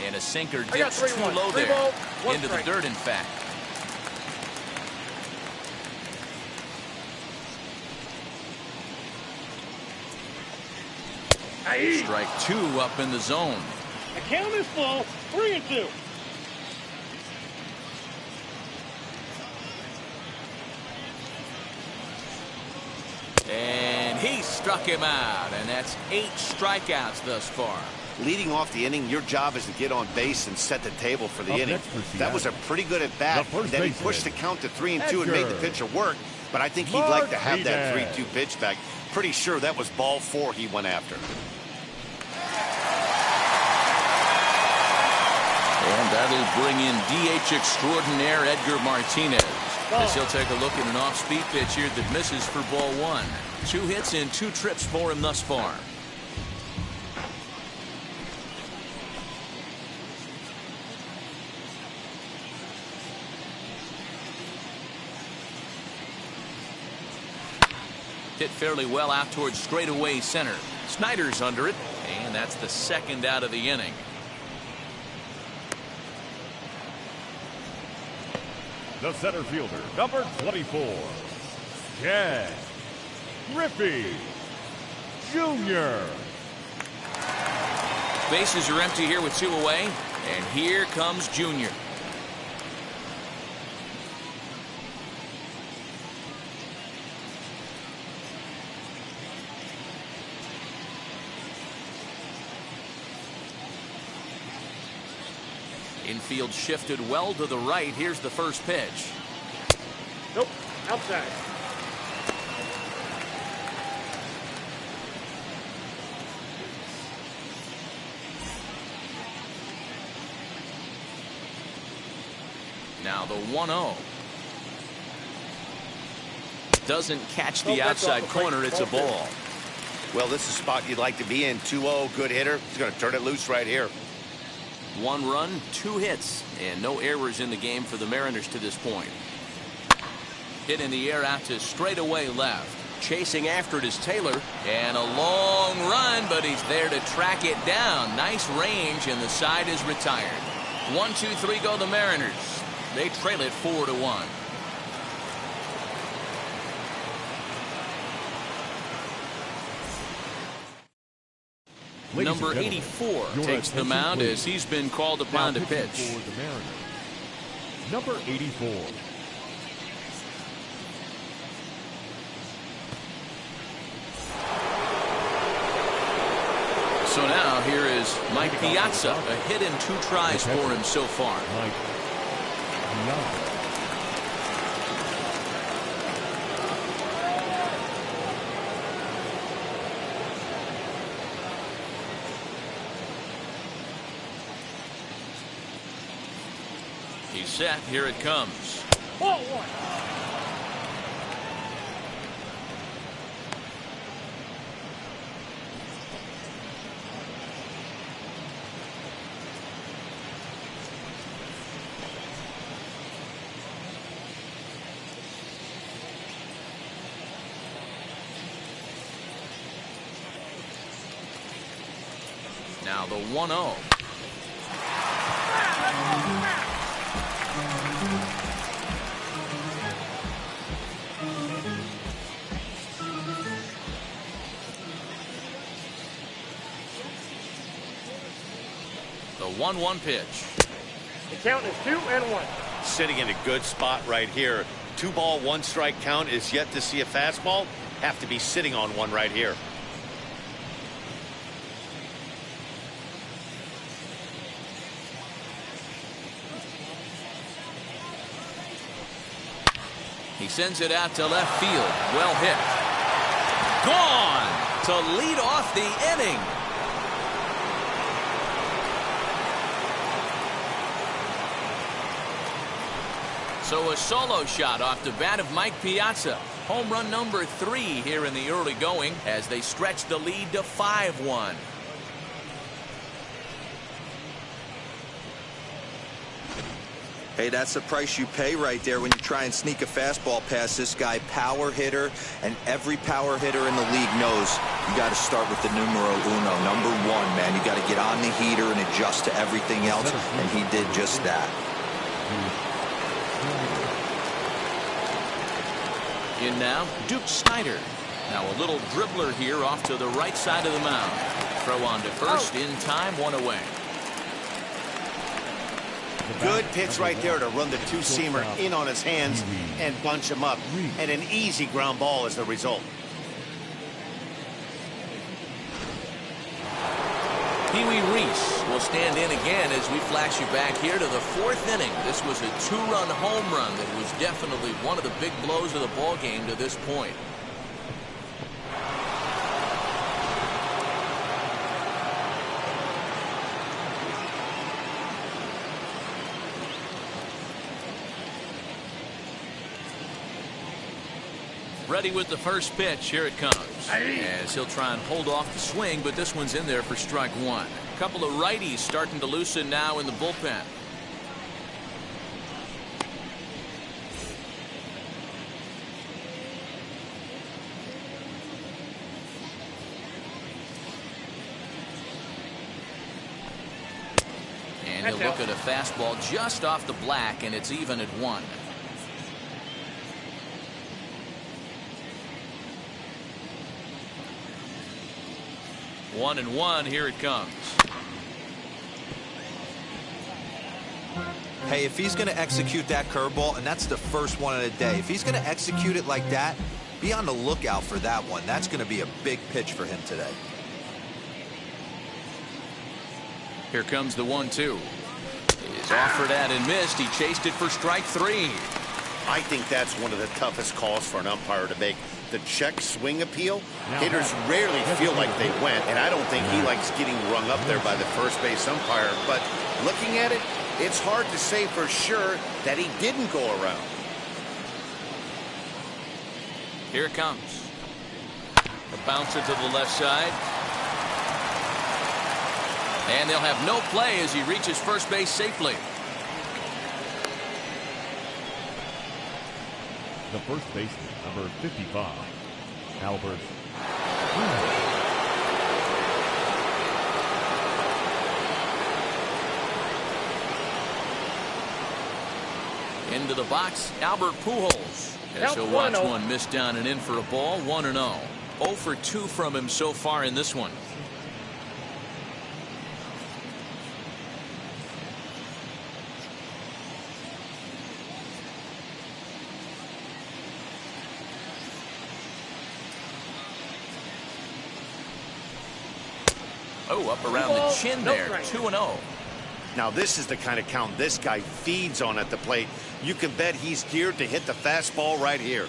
And a sinker dips too low there. Into the dirt, in fact. Strike 2 up in the zone. The count is full. 3-2. And he struck him out. And that's 8 strikeouts thus far. Leading off the inning, your job is to get on base and set the table for the inning. That was a pretty good at bat. Then he pushed the count to 3-2 and made the pitcher work. But I think he'd like to have that 3-2 pitch back. Pretty sure that was ball 4 he went after. And that'll bring in DH extraordinaire Edgar Martinez, as he'll take a look at an off-speed pitch here that misses for ball 1. 2 hits and 2 trips for him thus far. Hit fairly well out towards straightaway center. Snyder's under it, and that's the 2nd out of the inning. The center fielder, number 24, Ken Griffey Jr. Bases are empty here with 2 away, and here comes Jr. Infield shifted well to the right. Here's the first pitch. Nope, outside. Now the 1-0. Doesn't catch the outside corner. It's a ball. Well, this is a spot you'd like to be in. 2-0, good hitter. He's going to turn it loose right here. 1 run, 2 hits, and no errors in the game for the Mariners to this point. Hit in the air out to straightaway left. Chasing after it is Taylor, and a long run, but he's there to track it down. Nice range, and the side is retired. 1, 2, 3 go the Mariners. They trail it 4-1. Number 84 takes the mound as he's been called upon to pitch. For the Mariners, number 84. So now here is Mike Piazza, a hit in 2 tries for him so far. Mike Piazza. He's set. Here it comes. Ball one. Now the 1-0. The 1-1 pitch. The count is 2-1. Sitting in a good spot right here. 2-ball, 1-strike count is yet to see a fastball. Have to be sitting on one right here. He sends it out to left field. Well hit. Gone to lead off the inning. So a solo shot off the bat of Mike Piazza. Home run number 3 here in the early going as they stretch the lead to 5-1. Hey, that's the price you pay right there when you try and sneak a fastball past this guy. Power hitter, and every power hitter in the league knows you got to start with the numero uno, number 1, man. You got to get on the heater and adjust to everything else, and he did just that. In now, Duke Snyder. Now a little dribbler here off to the right side of the mound. Throw on to first in time, 1 away. Good pitch right there to run the two-seamer in on his hands and bunch him up. And an easy ground ball is the result. Pee Wee Reese will stand in again as we flash you back here to the 4th inning. This was a 2-run home run that was definitely one of the big blows of the ball game to this point. Ready with the first pitch. Here it comes. As he'll try and hold off the swing, but this one's in there for strike 1. A couple of righties starting to loosen now in the bullpen. And he'll look at a fastball just off the black, and it's even at 1. 1-1. Here it comes. Hey, if he's going to execute that curveball, and that's the first one of the day, if he's going to execute it like that, be on the lookout for that one. That's going to be a big pitch for him today. Here comes the 1-2. He's offered at and missed. He chased it for strike 3. I think that's one of the toughest calls for an umpire to make. The check swing appeal. Hitters rarely feel like they went, and I don't think he likes getting rung up there by the first base umpire. But looking at it, it's hard to say for sure that he didn't go around. Here it comes. A bouncer to the left side. And they'll have no play as he reaches first base safely. The first baseman, number 55, Albert. Into the box, Albert Pujols. As he'll watch one missed down and in for a ball, 1-0. 0 for 2 from him so far in this one. Oh, up around the chin there, 2-0. Now this is the kind of count this guy feeds on at the plate. You can bet he's geared to hit the fastball right here.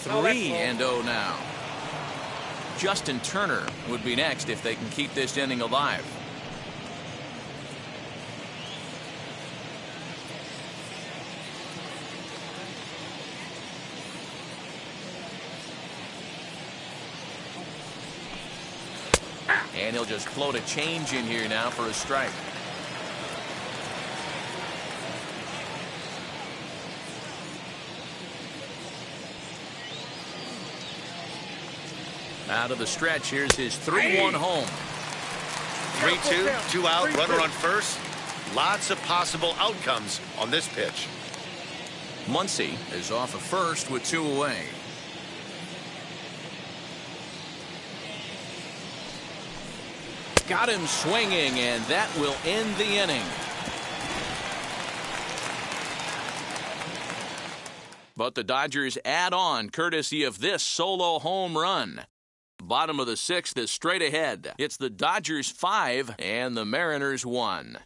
Three and 0 now. Justin Turner would be next if they can keep this inning alive. And he'll just float a change in here now for a strike. Out of the stretch, here's his 3-1 home. 3-2, 2 out, runner on first. Lots of possible outcomes on this pitch. Muncy is off of first with 2 away. Got him swinging, and that will end the inning. But the Dodgers add on courtesy of this solo home run. Bottom of the 6th is straight ahead. It's the Dodgers 5 and the Mariners 1.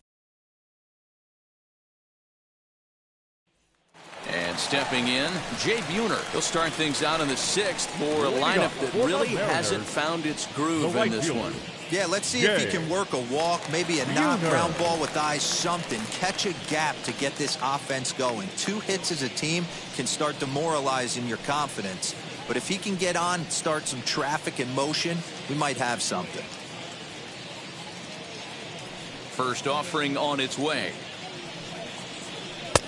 And stepping in, Jay Buhner. He'll start things out in the 6th for a lineup that really hasn't found its groove in this one. Yeah, let's see if he can work a walk, maybe a knock ground ball with eyes, something. Catch a gap to get this offense going. 2 hits as a team can start demoralizing your confidence. But if he can get on, start some traffic in motion, we might have something. First offering on its way.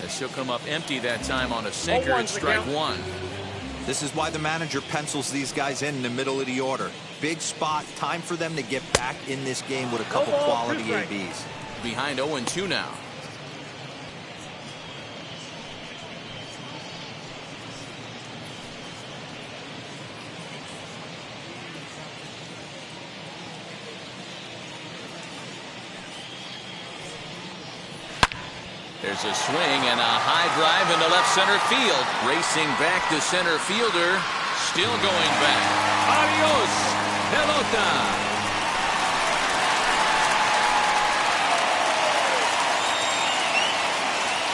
As he'll come up empty that time on a sinker and strike 1. This is why the manager pencils these guys in the middle of the order. Big spot, time for them to get back in this game with a couple quality ABs. Behind 0-2 now. There's a swing and a high drive into left center field. Racing back to center fielder. Still going back. Adios, pelota.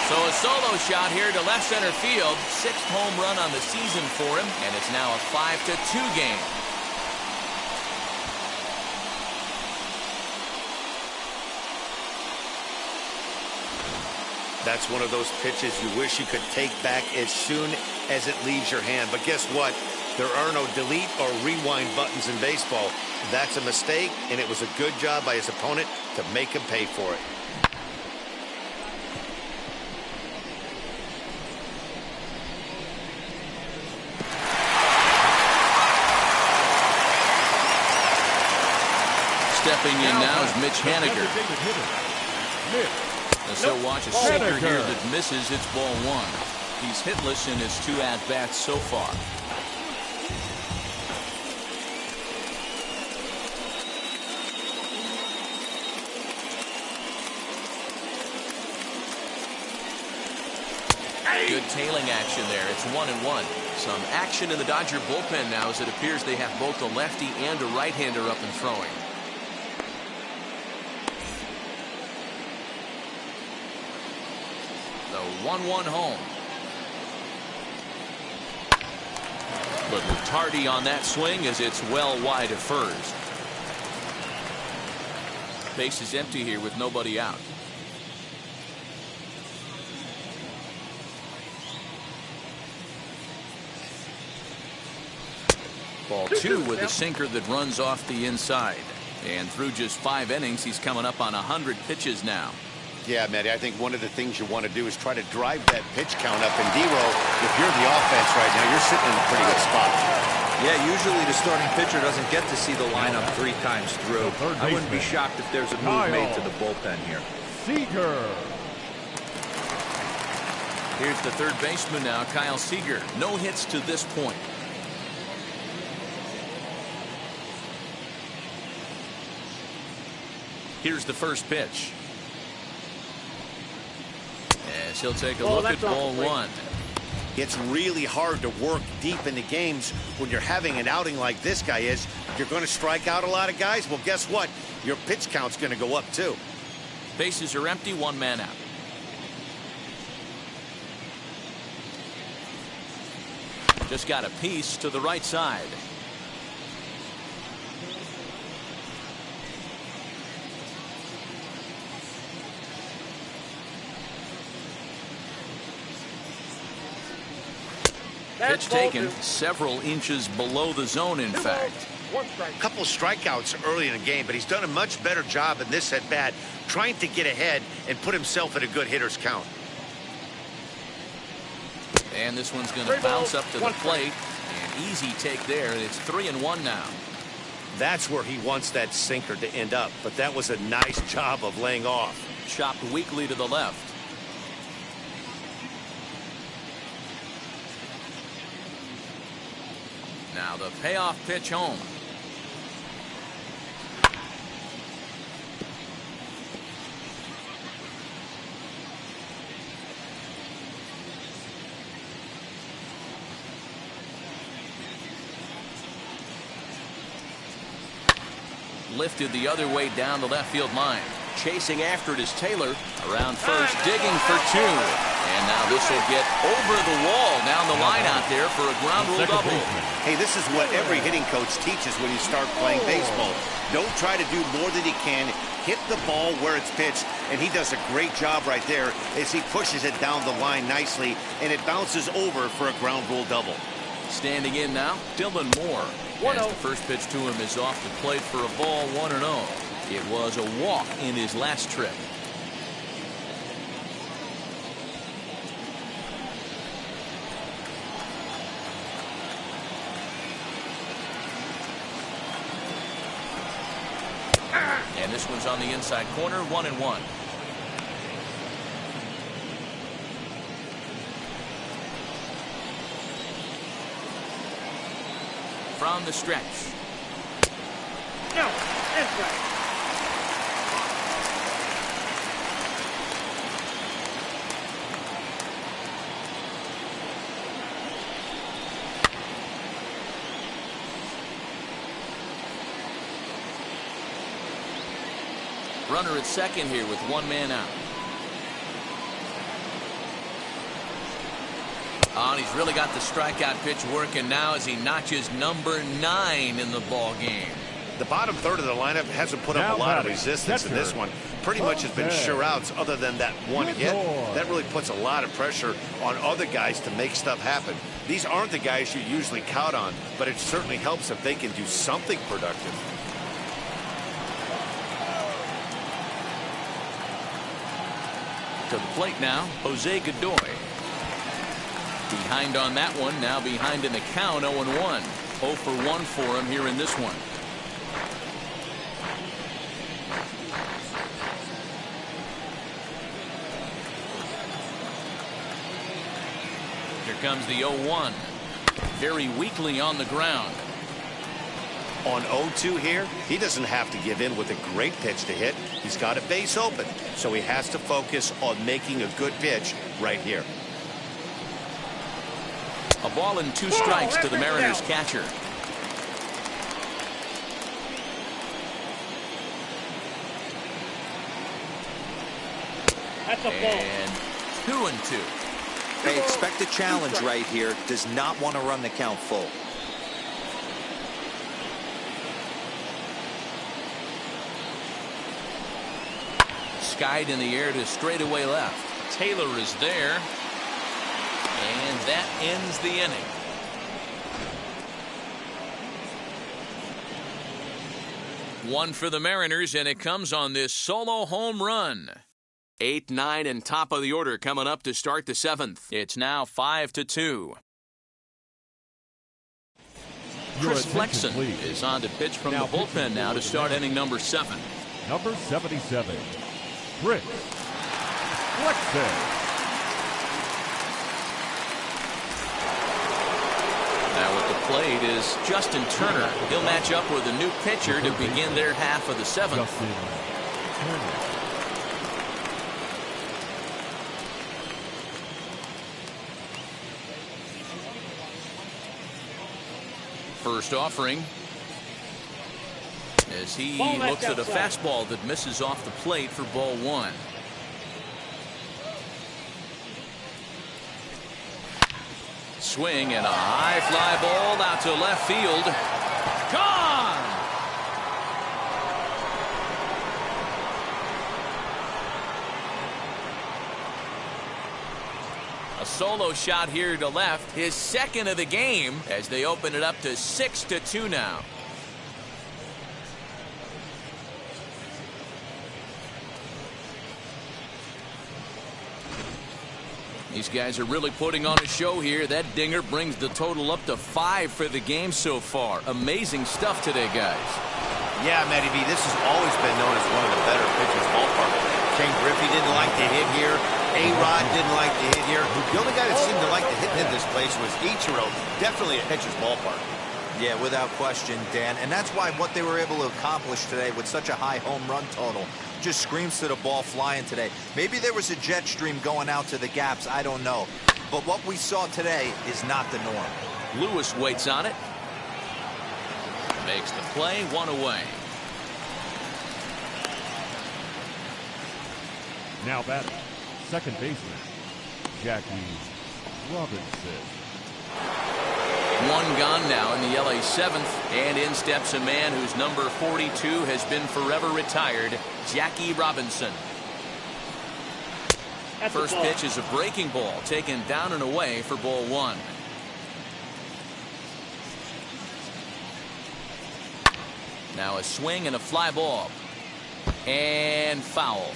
So a solo shot here to left center field. 6th home run on the season for him, and it's now a 5-2 game. That's one of those pitches you wish you could take back as soon as it leaves your hand. But guess what? There are no delete or rewind buttons in baseball. That's a mistake, and it was a good job by his opponent to make him pay for it. Stepping in now is Mitch Haniger. And so watch a sinker here that misses. It's ball 1. He's hitless in his 2 at-bats so far. Good tailing action there. It's 1-1. Some action in the Dodger bullpen now as it appears they have both a lefty and a right-hander up and throwing. The 1-1 home. Little tardy on that swing as it's well wide of first. Base is empty here with nobody out. Ball 2 with a sinker that runs off the inside. And through just 5 innings, he's coming up on 100 pitches now. Yeah, Matty, I think one of the things you want to do is try to drive that pitch count up. And D-Roll, if you're the offense right now, you're sitting in a pretty good spot. Yeah, usually the starting pitcher doesn't get to see the lineup 3 times through. I wouldn't be shocked if there's a move made to the bullpen here. Seager. Here's the third baseman now, Kyle Seager. No hits to this point. Here's the first pitch. As he'll take a look at ball 1. It's really hard to work deep into games when you're having an outing like this guy is. You're going to strike out a lot of guys. Well, guess what? Your pitch count's going to go up, too. Bases are empty, 1 man out. Just got a piece to the right side. Pitch taken several inches below the zone, in fact. A couple strikeouts early in the game, but he's done a much better job in this at-bat trying to get ahead and put himself in a good hitter's count. And this one's going to bounce up to the plate. An easy take there. It's 3-1 now. That's where he wants that sinker to end up, but that was a nice job of laying off. Chopped weakly to the left. Now the payoff pitch home. Lifted the other way down the left field line. Chasing after it is Taylor. Around first, digging for two. And now this will get over the wall down the line out there for a ground rule double. Hey, this is what every hitting coach teaches when you start playing baseball. Don't try to do more than you can. Hit the ball where it's pitched, and he does a great job right there as he pushes it down the line nicely, and it bounces over for a ground rule double. Standing in now, Dylan Moore. As the first pitch to him is off the plate for a ball, 1-0. It was a walk in his last trip. And this one's on the inside corner, 1-1. From the stretch. No, that's right. Runner at second here with one man out. Oh, and he's really got the strikeout pitch working now as he notches number 9 in the ball game. The bottom third of the lineup hasn't put up a lot of resistance in this one. Pretty much has been sure outs other than that one hit. That really puts a lot of pressure on other guys to make stuff happen. These aren't the guys you usually count on, but it certainly helps if they can do something productive. To the plate now, Jose Godoy. Behind on that one, now behind in the count, 0-1. 0 for 1 for him here in this one. Here comes the 0-1. Very weakly on the ground. On 0-2 here, he doesn't have to give in with a great pitch to hit. He's got a base open, so he has to focus on making a good pitch right here. A ball and 2 strikes to the Mariners catcher. That's a ball. And 2-2. They expect a challenge right here. Does not want to run the count full. Skied in the air to straightaway left. Taylor is there. And that ends the inning. One for the Mariners, and it comes on this solo home run. 8, 9, and top of the order coming up to start the 7th. It's now 5-2. Chris Flexen is on to pitch from the bullpen now to start inning number 7. Number 77, Chris Flexen. Now at the plate is Justin Turner. He'll match up with a new pitcher to begin their half of the 7th. Justin Turner. First offering as he looks at a fastball that misses off the plate for ball 1. Swing and a high fly ball out to left field. Gone! A solo shot here to left, his second of the game, as they open it up to 6-2 now. These guys are really putting on a show here. That dinger brings the total up to 5 for the game so far. Amazing stuff today, guys. Yeah, Matty B, this has always been known as one of the better pitchers ballpark. Ken Griffey didn't like to hit here. A-Rod didn't like to hit here. The only guy that seemed to like to hit in this place was Ichiro. Definitely a pitcher's ballpark. Yeah, without question, Dan. And that's why what they were able to accomplish today with such a high home run total just screams to the ball flying today. Maybe there was a jet stream going out to the gaps. I don't know. But what we saw today is not the norm. Lewis waits on it. Makes the play, 1 away. Now batting, second baseman, Jackie Robinson. 1 gone now in the LA 7th, and in steps a man whose number 42 has been forever retired, Jackie Robinson. First pitch is a breaking ball taken down and away for ball 1. Now a swing and a fly ball. And foul.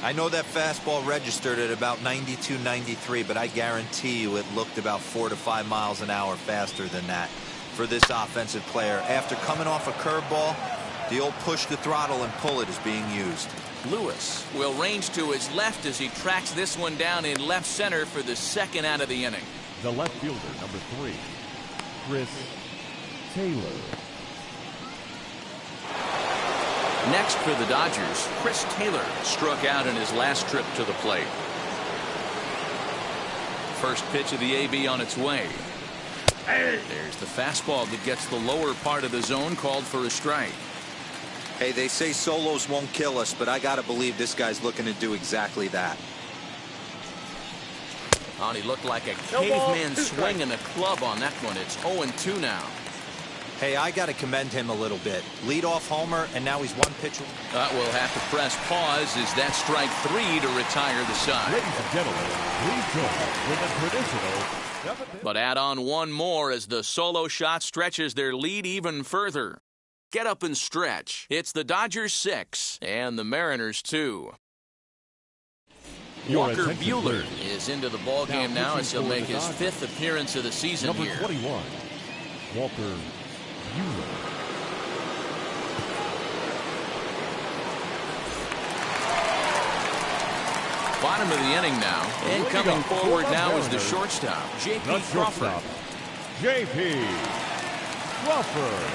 I know that fastball registered at about 92, 93, but I guarantee you it looked about 4 to 5 miles an hour faster than that for this offensive player. After coming off a curveball, the old push the throttle and pull it is being used. Lewis will range to his left as he tracks this one down in left center for the second out of the inning. The left fielder, number 3, Chris Taylor. Next for the Dodgers, Chris Taylor struck out in his last trip to the plate. First pitch of the AB on its way. There's the fastball that gets the lower part of the zone, called for a strike. Hey, they say solos won't kill us, but I gotta believe this guy's looking to do exactly that. Oh, he looked like a caveman swinging a club on that one. It's 0-2 now. Hey, I got to commend him a little bit. Leadoff homer, and now he's 1 pitch. We'll have to press pause as that strike 3 to retire the side. Ladies and gentlemen, please join us with a traditional. But add on 1 more as the solo shot stretches their lead even further. Get up and stretch. It's the Dodgers 6 and the Mariners 2. Walker Buehler is into the ballgame now as he'll make his 5th appearance of the season number here. 21, Walker Buehler. Bottom of the inning now, and coming forward now is the shortstop, J.P. Crawford. J.P. Crawford.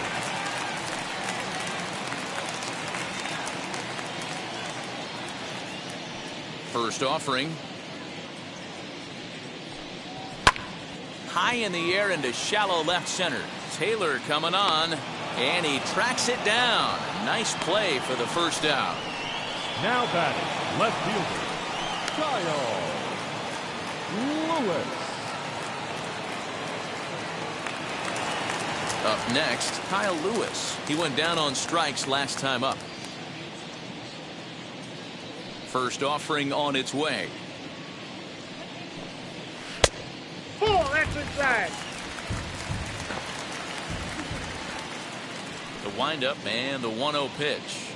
First offering. High in the air into shallow left center. Taylor coming on, and he tracks it down. Nice play for the first out. Now batting, left fielder, Kyle Lewis. Up next, Kyle Lewis. He went down on strikes last time up. First offering on its way. That's inside. The windup and the 1-0 pitch.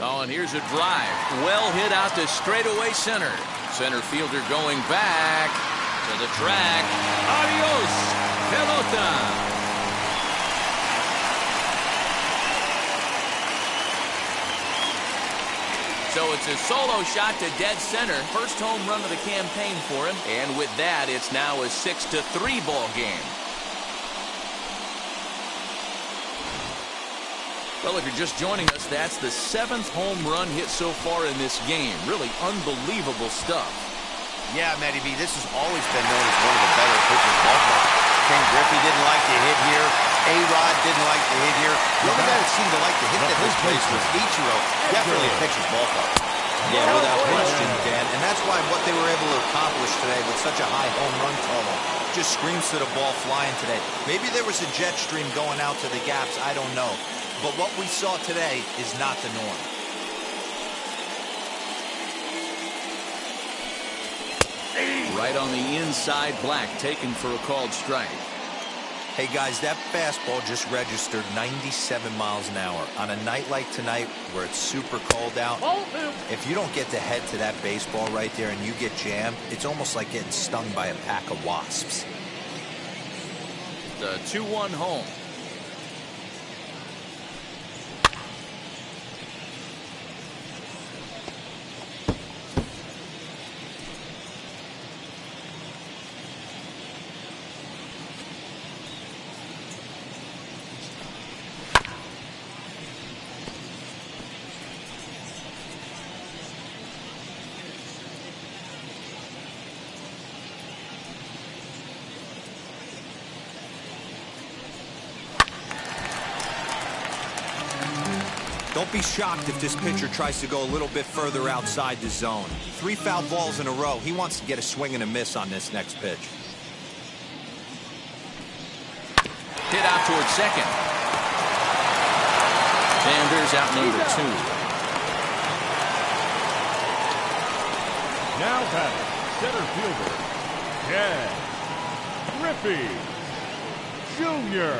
Oh, and here's a drive. Well hit out to straightaway center. Center fielder going back to the track. Adios, pelota. So it's a solo shot to dead center. First home run of the campaign for him. And with that, it's now a 6-3 ball game. Well, if you're just joining us, that's the 7th home run hit so far in this game. Really unbelievable stuff. Yeah, Matty B, this has always been known as one of the better pitchers ballpark. Ken Griffey didn't like to hit here. A-Rod didn't like to hit here. The only guy that seemed to like to hit at this place was Ichiro. Definitely a pitcher's ballpark. Yeah, without question, Dan. And that's why what they were able to accomplish today with such a high home run total just screams to the ball flying today. Maybe there was a jet stream going out to the gaps. I don't know. But what we saw today is not the norm. Right on the inside, Black taken for a called strike. Hey guys, that fastball just registered 97 miles an hour. On a night like tonight where it's super cold out, if you don't get to head to that baseball right there and you get jammed, it's almost like getting stung by a pack of wasps. The 2-1 home. Don't be shocked if this pitcher tries to go a little bit further outside the zone. 3 foul balls in a row. He wants to get a swing and a miss on this next pitch. Hit out towards second. And there's out number 2. Now batting, center fielder, Ken Griffey Jr.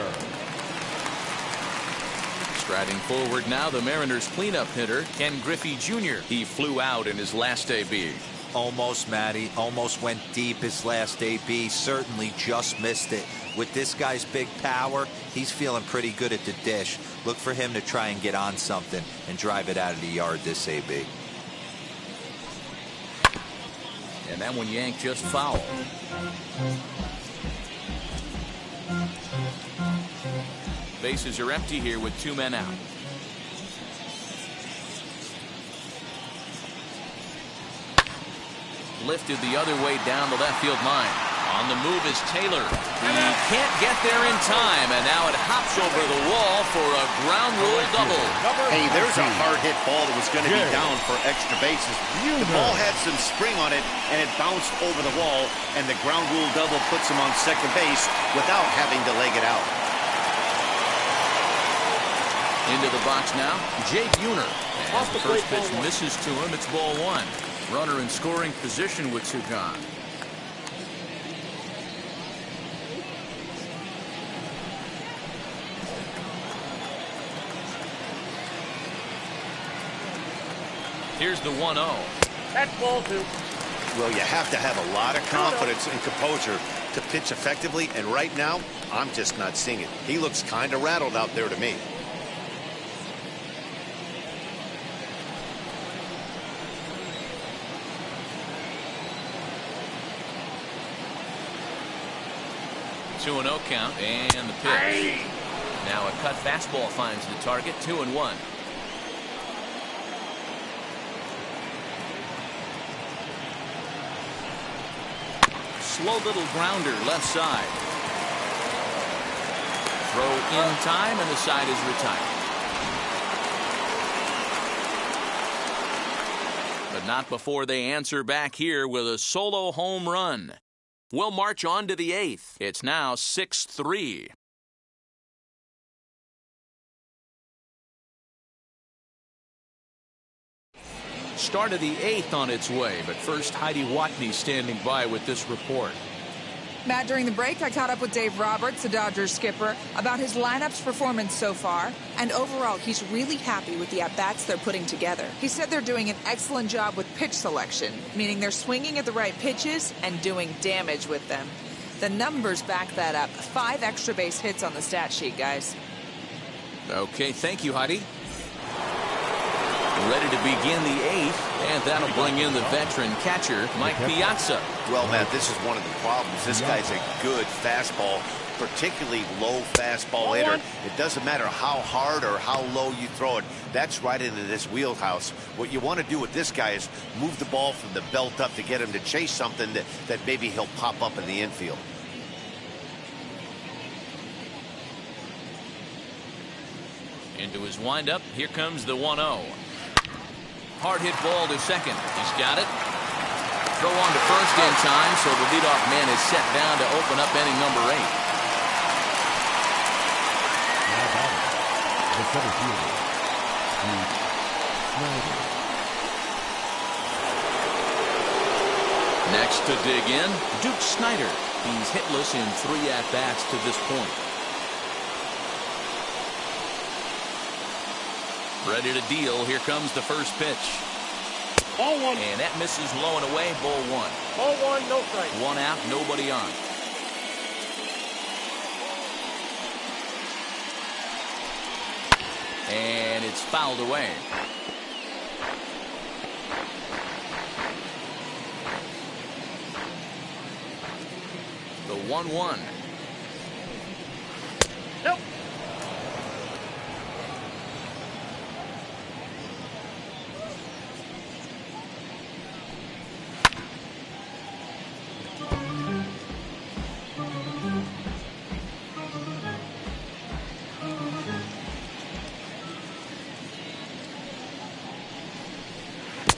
Striding forward now, the Mariners cleanup hitter, Ken Griffey Jr. He flew out in his last AB. Almost, Matty. Almost went deep his last AB. Certainly just missed it. With this guy's big power, he's feeling pretty good at the dish. Look for him to try and get on something and drive it out of the yard this AB. And that one yanked just foul. Bases are empty here with 2 men out. Lifted the other way down the left field line. On the move is Taylor. He can't get there in time, and now it hops over the wall for a ground rule double. Hey, there's a hard hit ball that was going to be down for extra bases. The ball had some spring on it, and it bounced over the wall, and the ground rule double puts him on second base without having to leg it out. Into the box now, Jake Buhner. And the first pitch misses to him. It's ball 1. Runner in scoring position with 2 gone. Here's the 1-0. That's ball 2. Well, you have to have a lot of confidence and composure to pitch effectively, and right now, I'm just not seeing it. He looks kind of rattled out there to me. Two 2-0 count, and the pitch. Now a cut fastball finds the target. 2-1. Slow little grounder left side. Throw in time, and the side is retired. But not before they answer back here with a solo home run. We'll march on to the 8th. It's now 6-3. Start of the 8th on its way, but first Heidi Watney standing by with this report. Matt, during the break, I caught up with Dave Roberts, the Dodgers skipper, about his lineup's performance so far, and overall, he's really happy with the at-bats they're putting together. He said they're doing an excellent job with pitch selection, meaning they're swinging at the right pitches and doing damage with them. The numbers back that up. 5 extra base hits on the stat sheet, guys. Okay, thank you, Heidi. Ready to begin the 8th, and that'll bring in the veteran catcher, Mike Piazza. Well, Matt, this is one of the problems. This guy's a good fastball, particularly low fastball hitter. It doesn't matter how hard or how low you throw it. That's right into this wheelhouse. What you want to do with this guy is move the ball from the belt up to get him to chase something that maybe he'll pop up in the infield. Into his windup, here comes the 1-0. Hard hit ball to second. He's got it. Throw on to first in time, so the leadoff man is set down to open up inning number 8. Now batting, the center fielder, Snyder. Next to dig in, Duke Snider. He's hitless in 3 at-bats to this point. Ready to deal. Here comes the first pitch. Ball 1. And that misses low and away. Ball 1. Ball 1, no strike. 1 out, nobody on. And it's fouled away. The 1-1. Nope.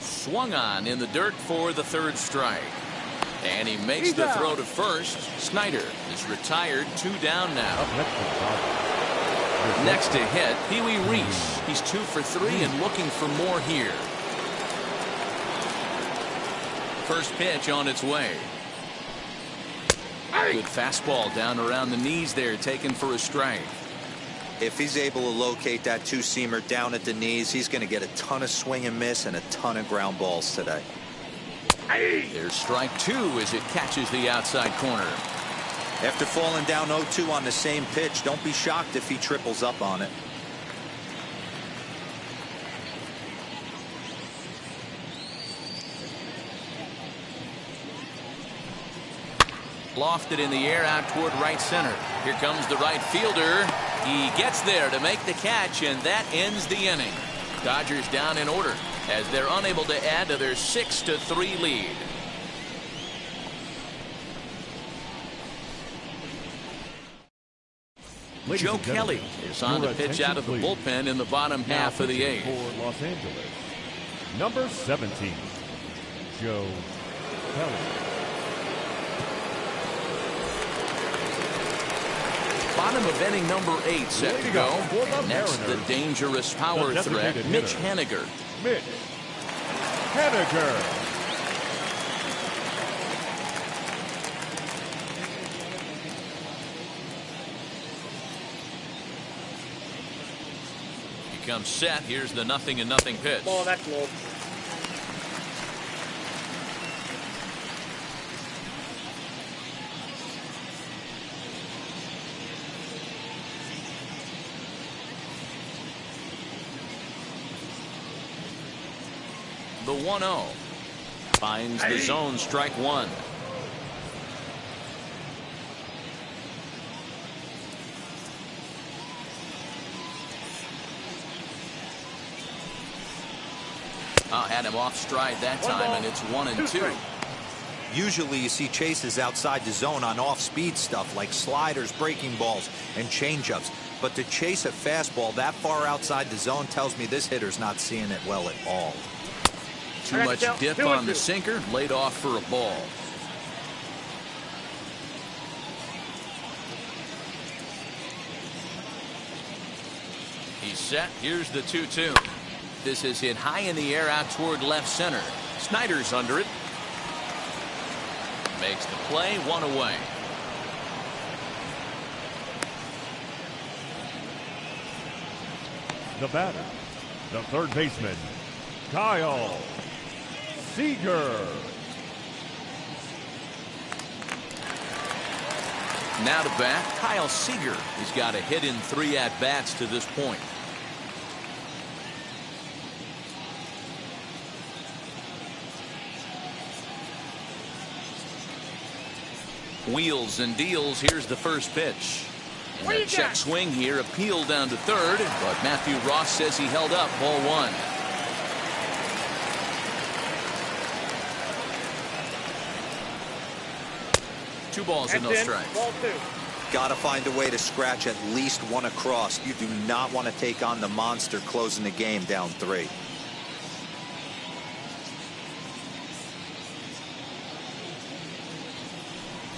Swung on in the dirt for the 3rd strike. And he makes He's the out. throw to first. Snyder is retired. 2 down now. Next to hit, Pee Wee Reese. He's 2 for 3 and looking for more here. First pitch on its way. Good fastball down around the knees there, taken for a strike. If he's able to locate that 2-seamer down at the knees, he's going to get a ton of swing and miss and a ton of ground balls today. There's strike 2 as it catches the outside corner. After falling down 0-2 on the same pitch, don't be shocked if he triples up on it. Lofted in the air out toward right center. Here comes the right fielder. He gets there to make the catch, and that ends the inning. Dodgers down in order as they're unable to add to their 6-3 lead. Joe Kelly is on to pitch out of the bullpen in the bottom half of the 8th. For Los Angeles, number 17, Joe Kelly. Bottom of inning number 8 set to go. And next, the dangerous power threat, Mitch Haniger. Mitch Haniger. He comes set. Here's the 0-0 pitch. Ball, that's low. The 1-0 finds the zone, strike 1. Had him off stride that time, and it's 1-2. Usually you see chases outside the zone on off-speed stuff like sliders, breaking balls, and changeups. But to chase a fastball that far outside the zone tells me this hitter's not seeing it well at all. Too much dip on the sinker, laid off for a ball. He's set. Here's the 2-2. This is hit high in the air out toward left center. Snyder's under it. Makes the play, 1 away. The batter, the 3rd baseman, Kyle Seager. Now to bat, Kyle Seager. He's got a hit in 3 at-bats to this point. Wheels and deals. Here's the first pitch. And that check swing here, appealed down to 3rd, but Matthew Ross says he held up. Ball 1. Two balls and no strikes. Ball 2. Got to find a way to scratch at least one across. You do not want to take on the monster closing the game down 3.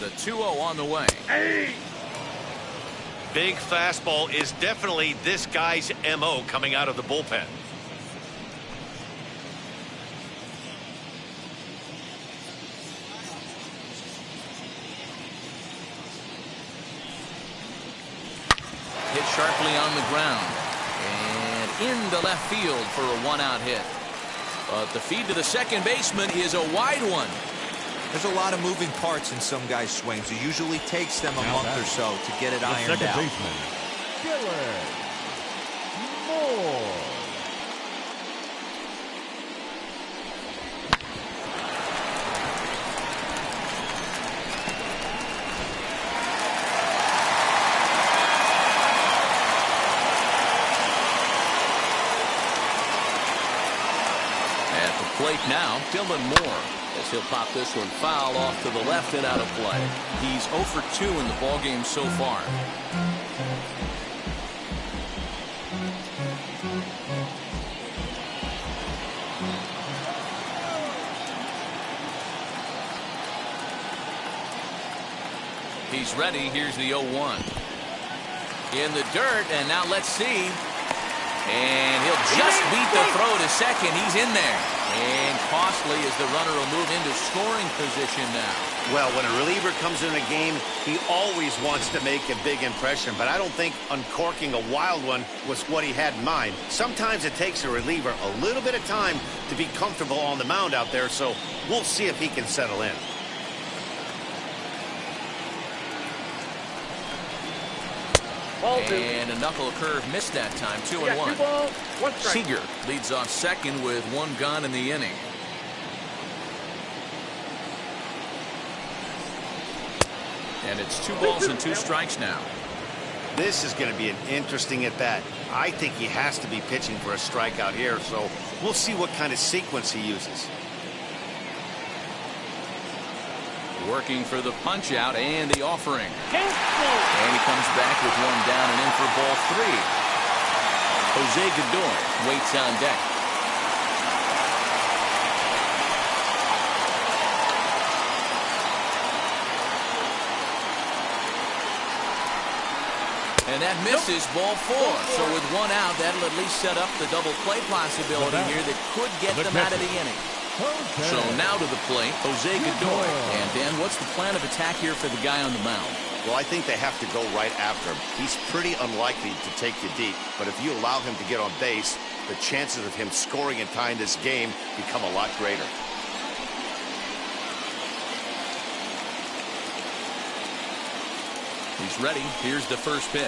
The 2-0 on the way. Big fastball is definitely this guy's MO coming out of the bullpen. hit sharply on the ground. And into left field for a one-out hit. But the feed to the second baseman is a wide one. There's a lot of moving parts in some guys' swings. It usually takes them a month or so to get it ironed out. Second baseman, Dylan Moore. At the plate now, Dylan Moore. As he'll pop this one foul off to the left and out of play. He's 0 for 2 in the ballgame so far. He's ready. Here's the 0-1. In the dirt, and now let's see. And he'll just beat the throw to second. He's in there. And costly as the runner will move into scoring position now. Well, when a reliever comes in a game, he always wants to make a big impression, but I don't think uncorking a wild one was what he had in mind. Sometimes it takes a reliever a little bit of time to be comfortable on the mound out there, so we'll see if he can settle in. And a knuckle curve missed that time. 2-1. 2 balls, 1 strike. Seager leads off second with 1 gone in the inning. And it's 2 balls and 2 strikes now. This is going to be an interesting at-bat. I think he has to be pitching for a strikeout here, so we'll see what kind of sequence he uses. Working for the punch-out and the offering. Cancel. And he comes back with 1 down and in for ball 3. Jose Godoy waits on deck. And that misses ball 4. So with 1 out, that'll at least set up the double play possibility here that could get them out of the inning. So now to the plate, Jose Godoy. And Dan, what's the plan of attack here for the guy on the mound? Well, I think they have to go right after him. He's pretty unlikely to take you deep, but if you allow him to get on base, the chances of him scoring and tying this game become a lot greater. He's ready. Here's the first pitch.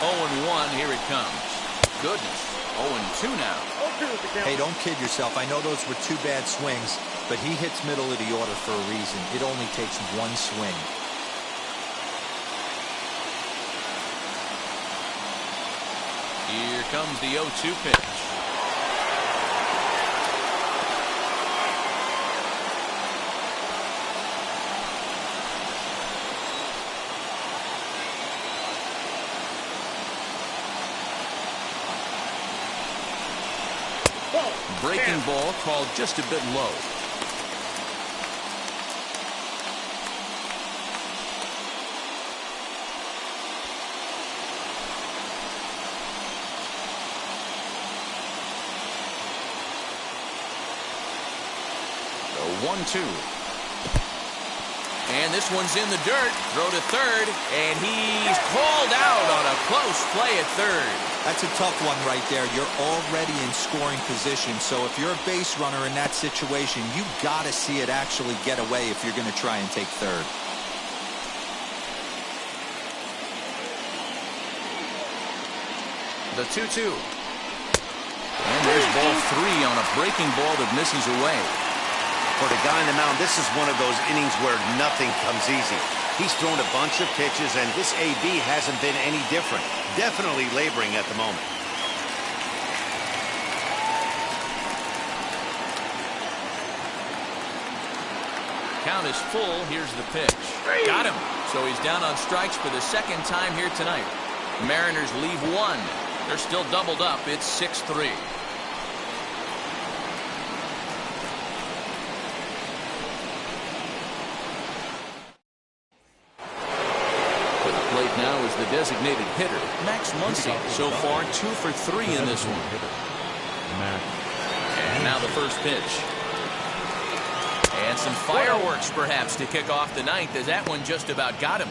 Oh, 0-1. Here it comes. Goodness. 0-2 now. 0-2 is the count. Hey, don't kid yourself. I know those were 2 bad swings, but he hits middle of the order for a reason. It only takes 1 swing. Here comes the 0-2 pitch. Breaking ball called just a bit low. The 1-2. And this one's in the dirt. Throw to third. And he's called out on a close play at third. That's a tough one right there. You're already in scoring position, so if you're a base runner in that situation, you've got to see it actually get away if you're going to try and take third. The 2-2. And there's ball 3 on a breaking ball that misses away. For the guy on the mound, this is one of those innings where nothing comes easy. He's thrown a bunch of pitches, and this AB hasn't been any different. Definitely laboring at the moment. Count is full. Here's the pitch. Got him. So he's down on strikes for the second time here tonight. Mariners leave 1. They're still doubled up. It's 6-3. Now is the designated hitter, Max Muncy. So far, 2 for 3 in this one. Matt. And now the first pitch. And some fireworks perhaps to kick off the ninth, as that one just about got him.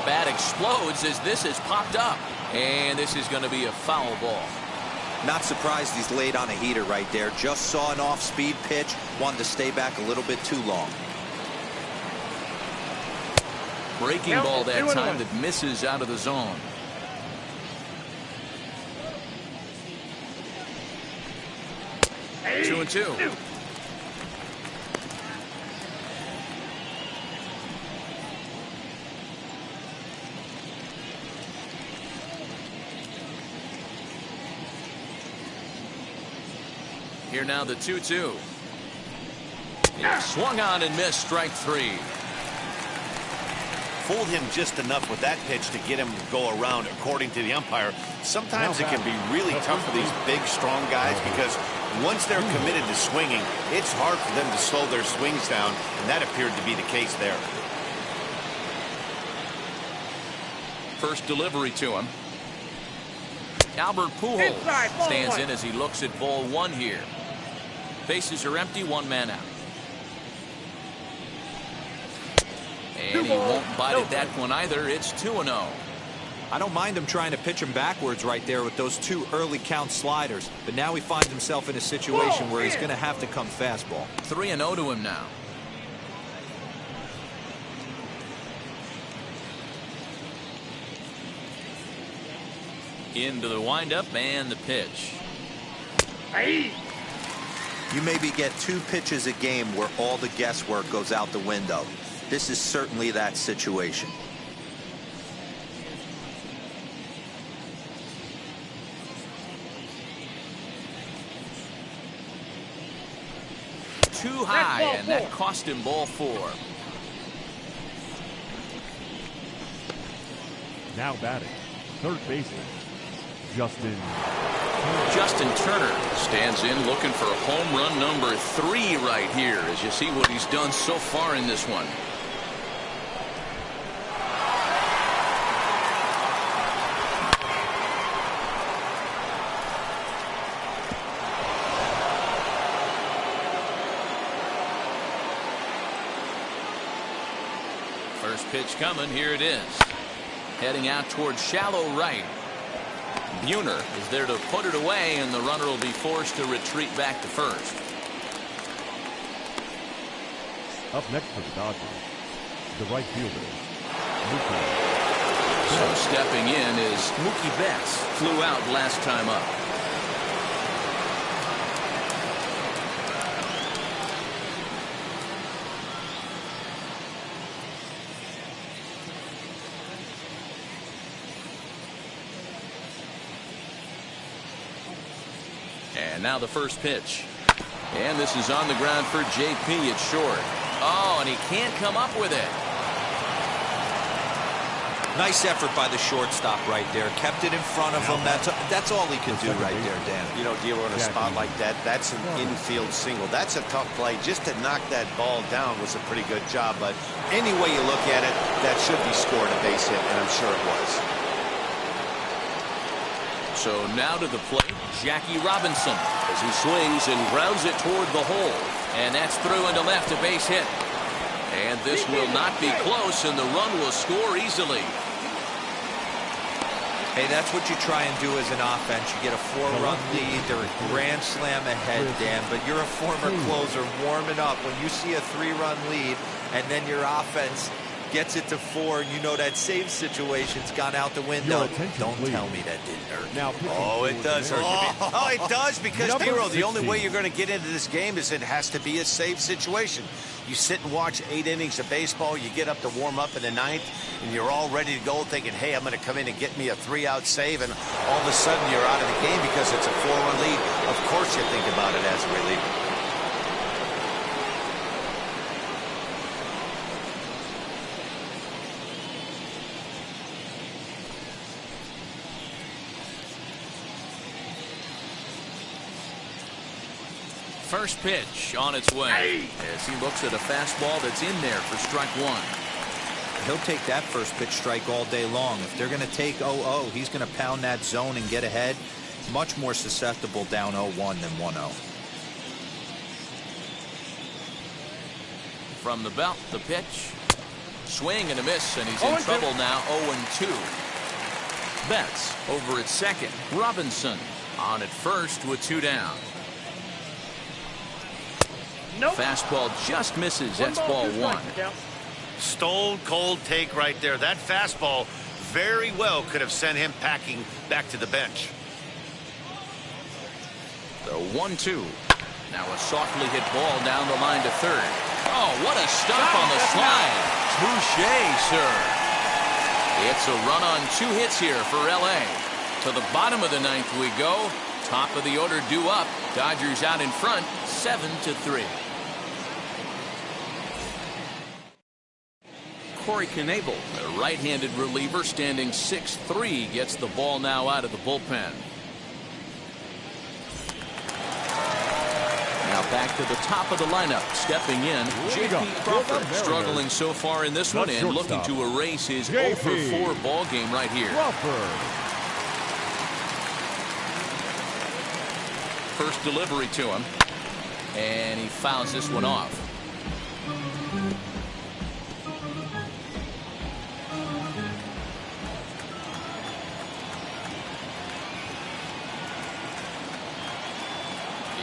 Bat explodes as this is popped up. And this is going to be a foul ball. Not surprised he's laid on a heater right there. Just saw an off-speed pitch. Wanted to stay back a little bit too long. Breaking ball that time that misses out of the zone. Hey, 2-2. Here now the 2-2. Swung on and missed, strike three. Fooled him just enough with that pitch to get him to go around, according to the umpire. Sometimes it can be really tough for these big, strong guys because once they're committed to swinging, it's hard for them to slow their swings down, and that appeared to be the case there. First delivery to him. Albert Pujols stands in as he looks at ball one here. Bases are empty, one man out. And he won't bite at that one either. It's 2-0. I don't mind him trying to pitch him backwards right there with those two early count sliders. But now he finds himself in a situation where he's going to have to come fastball. 3-0 to him now. Into the windup and the pitch. Hey. You maybe get two pitches a game where all the guesswork goes out the window. This is certainly that situation. Too high, and that cost him ball four. Now batting, third baseman, Justin Turner stands in looking for home run number 3 right here as you see what he's done so far in this one. First pitch coming. Here it is. Heading out towards shallow right. Buhner is there to put it away, and the runner will be forced to retreat back to first. Up next for the Dodgers, the right fielder, So stepping in is Mookie Betts. Flew out last time up. And now the first pitch. And this is on the ground for JP. It's short. Oh, and he can't come up with it. Nice effort by the shortstop right there. Kept it in front of him. That's all he can do right there, Dan. You know, dealer on a spot like that, that's an infield single. That's a tough play. Just to knock that ball down was a pretty good job. But any way you look at it, that should be scored a base hit, and I'm sure it was. So now to the plate, Jackie Robinson as he swings and grounds it toward the hole. And that's through into left, a base hit. And this will not be close, and the run will score easily. Hey, that's what you try and do as an offense. You get a 4-run lead. They're a grand slam ahead, Dan. But you're a former closer warming up. When you see a 3-run lead and then your offense gets it to 4, and you know that save situation's gone out the window. Don't tell me that didn't hurt. Now, oh, it does hurt. Oh, it does, because, Hero, the only way you're going to get into this game is it has to be a save situation. You sit and watch 8 innings of baseball, you get up to warm up in the 9th, and you're all ready to go thinking, hey, I'm going to come in and get me a 3-out save, and all of a sudden you're out of the game because it's a 4-run lead. Of course you think about it as a reliever. First pitch on its way as he looks at a fastball that's in there for strike 1. he'll take that first pitch strike all day long. If they're going to take 0-0, he's going to pound that zone and get ahead. Much more susceptible down 0-1 than 1-0. From the belt, the pitch. Swing and a miss, and he's in trouble now. 0-2. Betts over at second. Robinson on at first with 2 down. Nope. Fastball just misses. That's ball 1. Stone cold take right there. That fastball very well could have sent him packing back to the bench. The 1-2. Now a softly hit ball down the line to third. Oh, what a stop on the slide. Touché, sir. It's a run on 2 hits here for LA. To the bottom of the 9th we go. Top of the order due up. Dodgers out in front 7-3. Corey Knebel, a right-handed reliever standing 6'3", gets the ball now out of the bullpen. Now back to the top of the lineup. Stepping in, J.P. Crawford, struggling so far in this one and looking to erase his 0-4 ball game right here. First delivery to him, and he fouls this one off.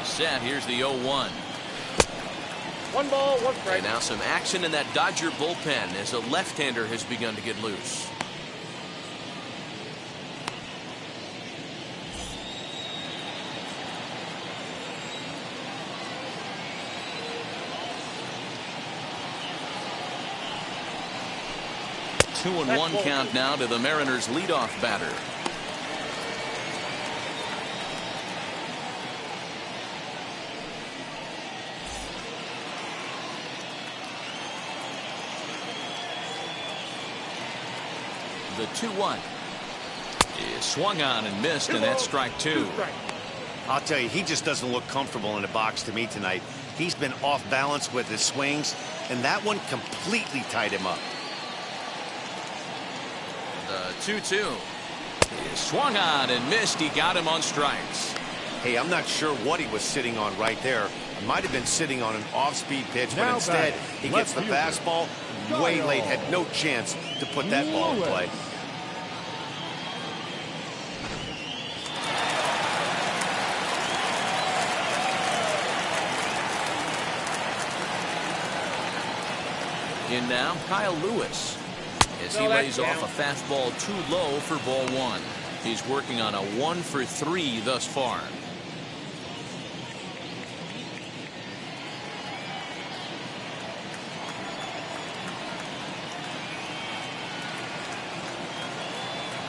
Set. Here's the 0-1. 1 ball, 1 strike. And now some action in that Dodger bullpen as a left-hander has begun to get loose. Two and 1 count now to the Mariners' leadoff batter. The 2-1 is swung on and missed, and that's strike 2. I'll tell you, he just doesn't look comfortable in the box to me tonight. He's been off balance with his swings, and that one completely tied him up. The 2-2 is swung on and missed. He got him on strikes. Hey, I'm not sure what he was sitting on right there. He might have been sitting on an off-speed pitch, but instead he gets the fastball way late. Had no chance to put that ball in play. In now, Kyle Lewis, as he lays off a fastball too low for ball 1. He's working on a 1 for 3 thus far.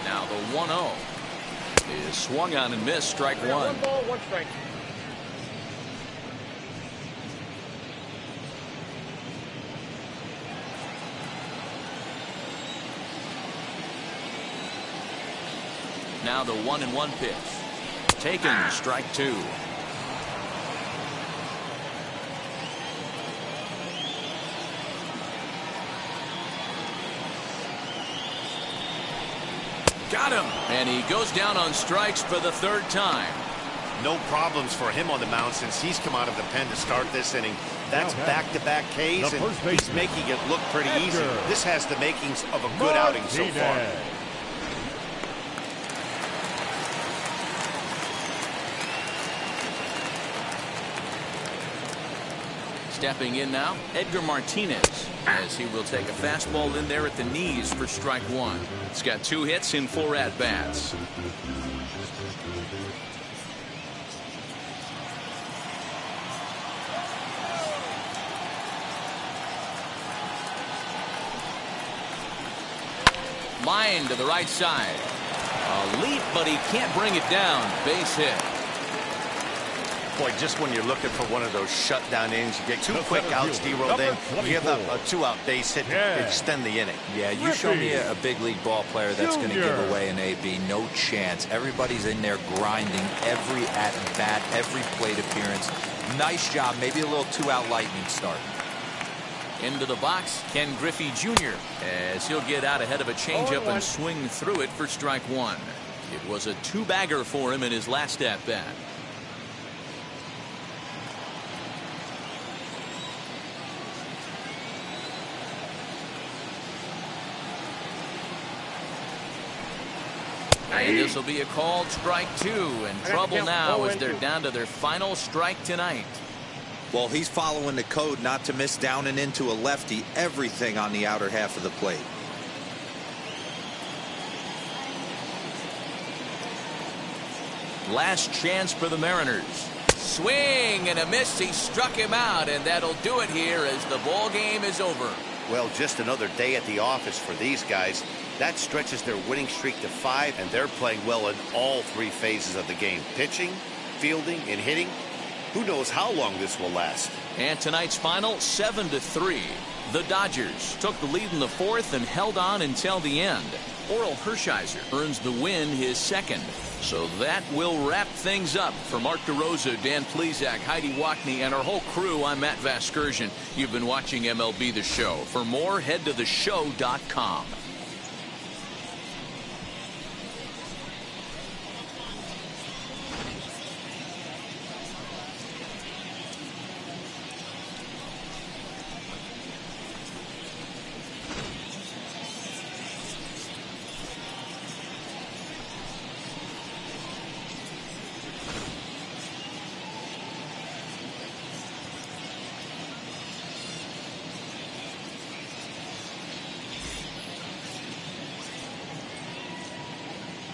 Now the 1-0 is swung on and missed. Strike 1. 1 ball, 1 strike. Now the 1-1 pitch. Taken. Strike 2. Got him. And he goes down on strikes for the 3rd time. No problems for him on the mound since he's come out of the pen to start this inning. That's back-to-back Ks, and he's making it look pretty easy. This has the makings of a good outing so far. Stepping in now, Edgar Martinez, as he will take a fastball in there at the knees for strike 1. He's got 2 hits in 4 at-bats. Line to the right side. A leap, but he can't bring it down. Base hit. Boy, just when you're looking for one of those shutdown innings, you get 2 quick outs, D-roll, then you give up a 2-out base hit to extend the inning. Yeah, you show me a big league ball player that's going to give away an AB. No chance. Everybody's in there grinding every at-bat, every plate appearance. Nice job. Maybe a little 2-out lightning start. Into the box, Ken Griffey Jr. as he'll get out ahead of a changeup and swing through it for strike one. It was a two-bagger for him in his last at-bat. And this will be a called strike two, and trouble now as they're down to their final strike tonight. Well, he's following the code not to miss down and into a lefty, everything on the outer half of the plate. Last chance for the Mariners. Swing and a miss. He struck him out, and that'll do it here as the ball game is over. Well, just another day at the office for these guys. That stretches their winning streak to 5, and they're playing well in all 3 phases of the game. Pitching, fielding, and hitting. Who knows how long this will last. And tonight's final, 7-3. The Dodgers took the lead in the 4th and held on until the end. Oral Hershiser earns the win, his second. So that will wrap things up. For Mark DeRosa, Dan Plesac, Heidi Wackney, and our whole crew, I'm Matt Vasgersian. You've been watching MLB The Show. For more, head to theshow.com.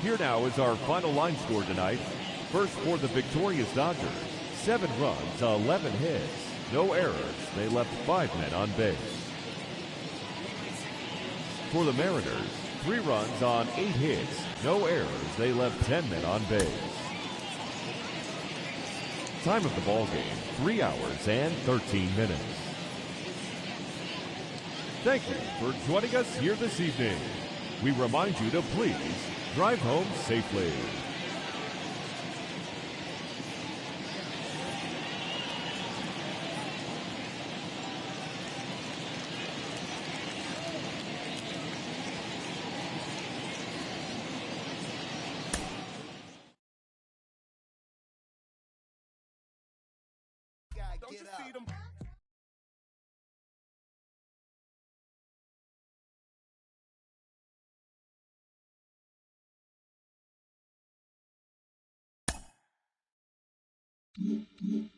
Here now is our final line score tonight. First for the victorious Dodgers, 7 runs, 11 hits, no errors. They left 5 men on base. For the Mariners, 3 runs on 8 hits, no errors. They left 10 men on base. Time of the ball game, 3 hours and 13 minutes. Thank you for joining us here this evening. We remind you to please drive home safely. Don't you feed them? Mm-hmm.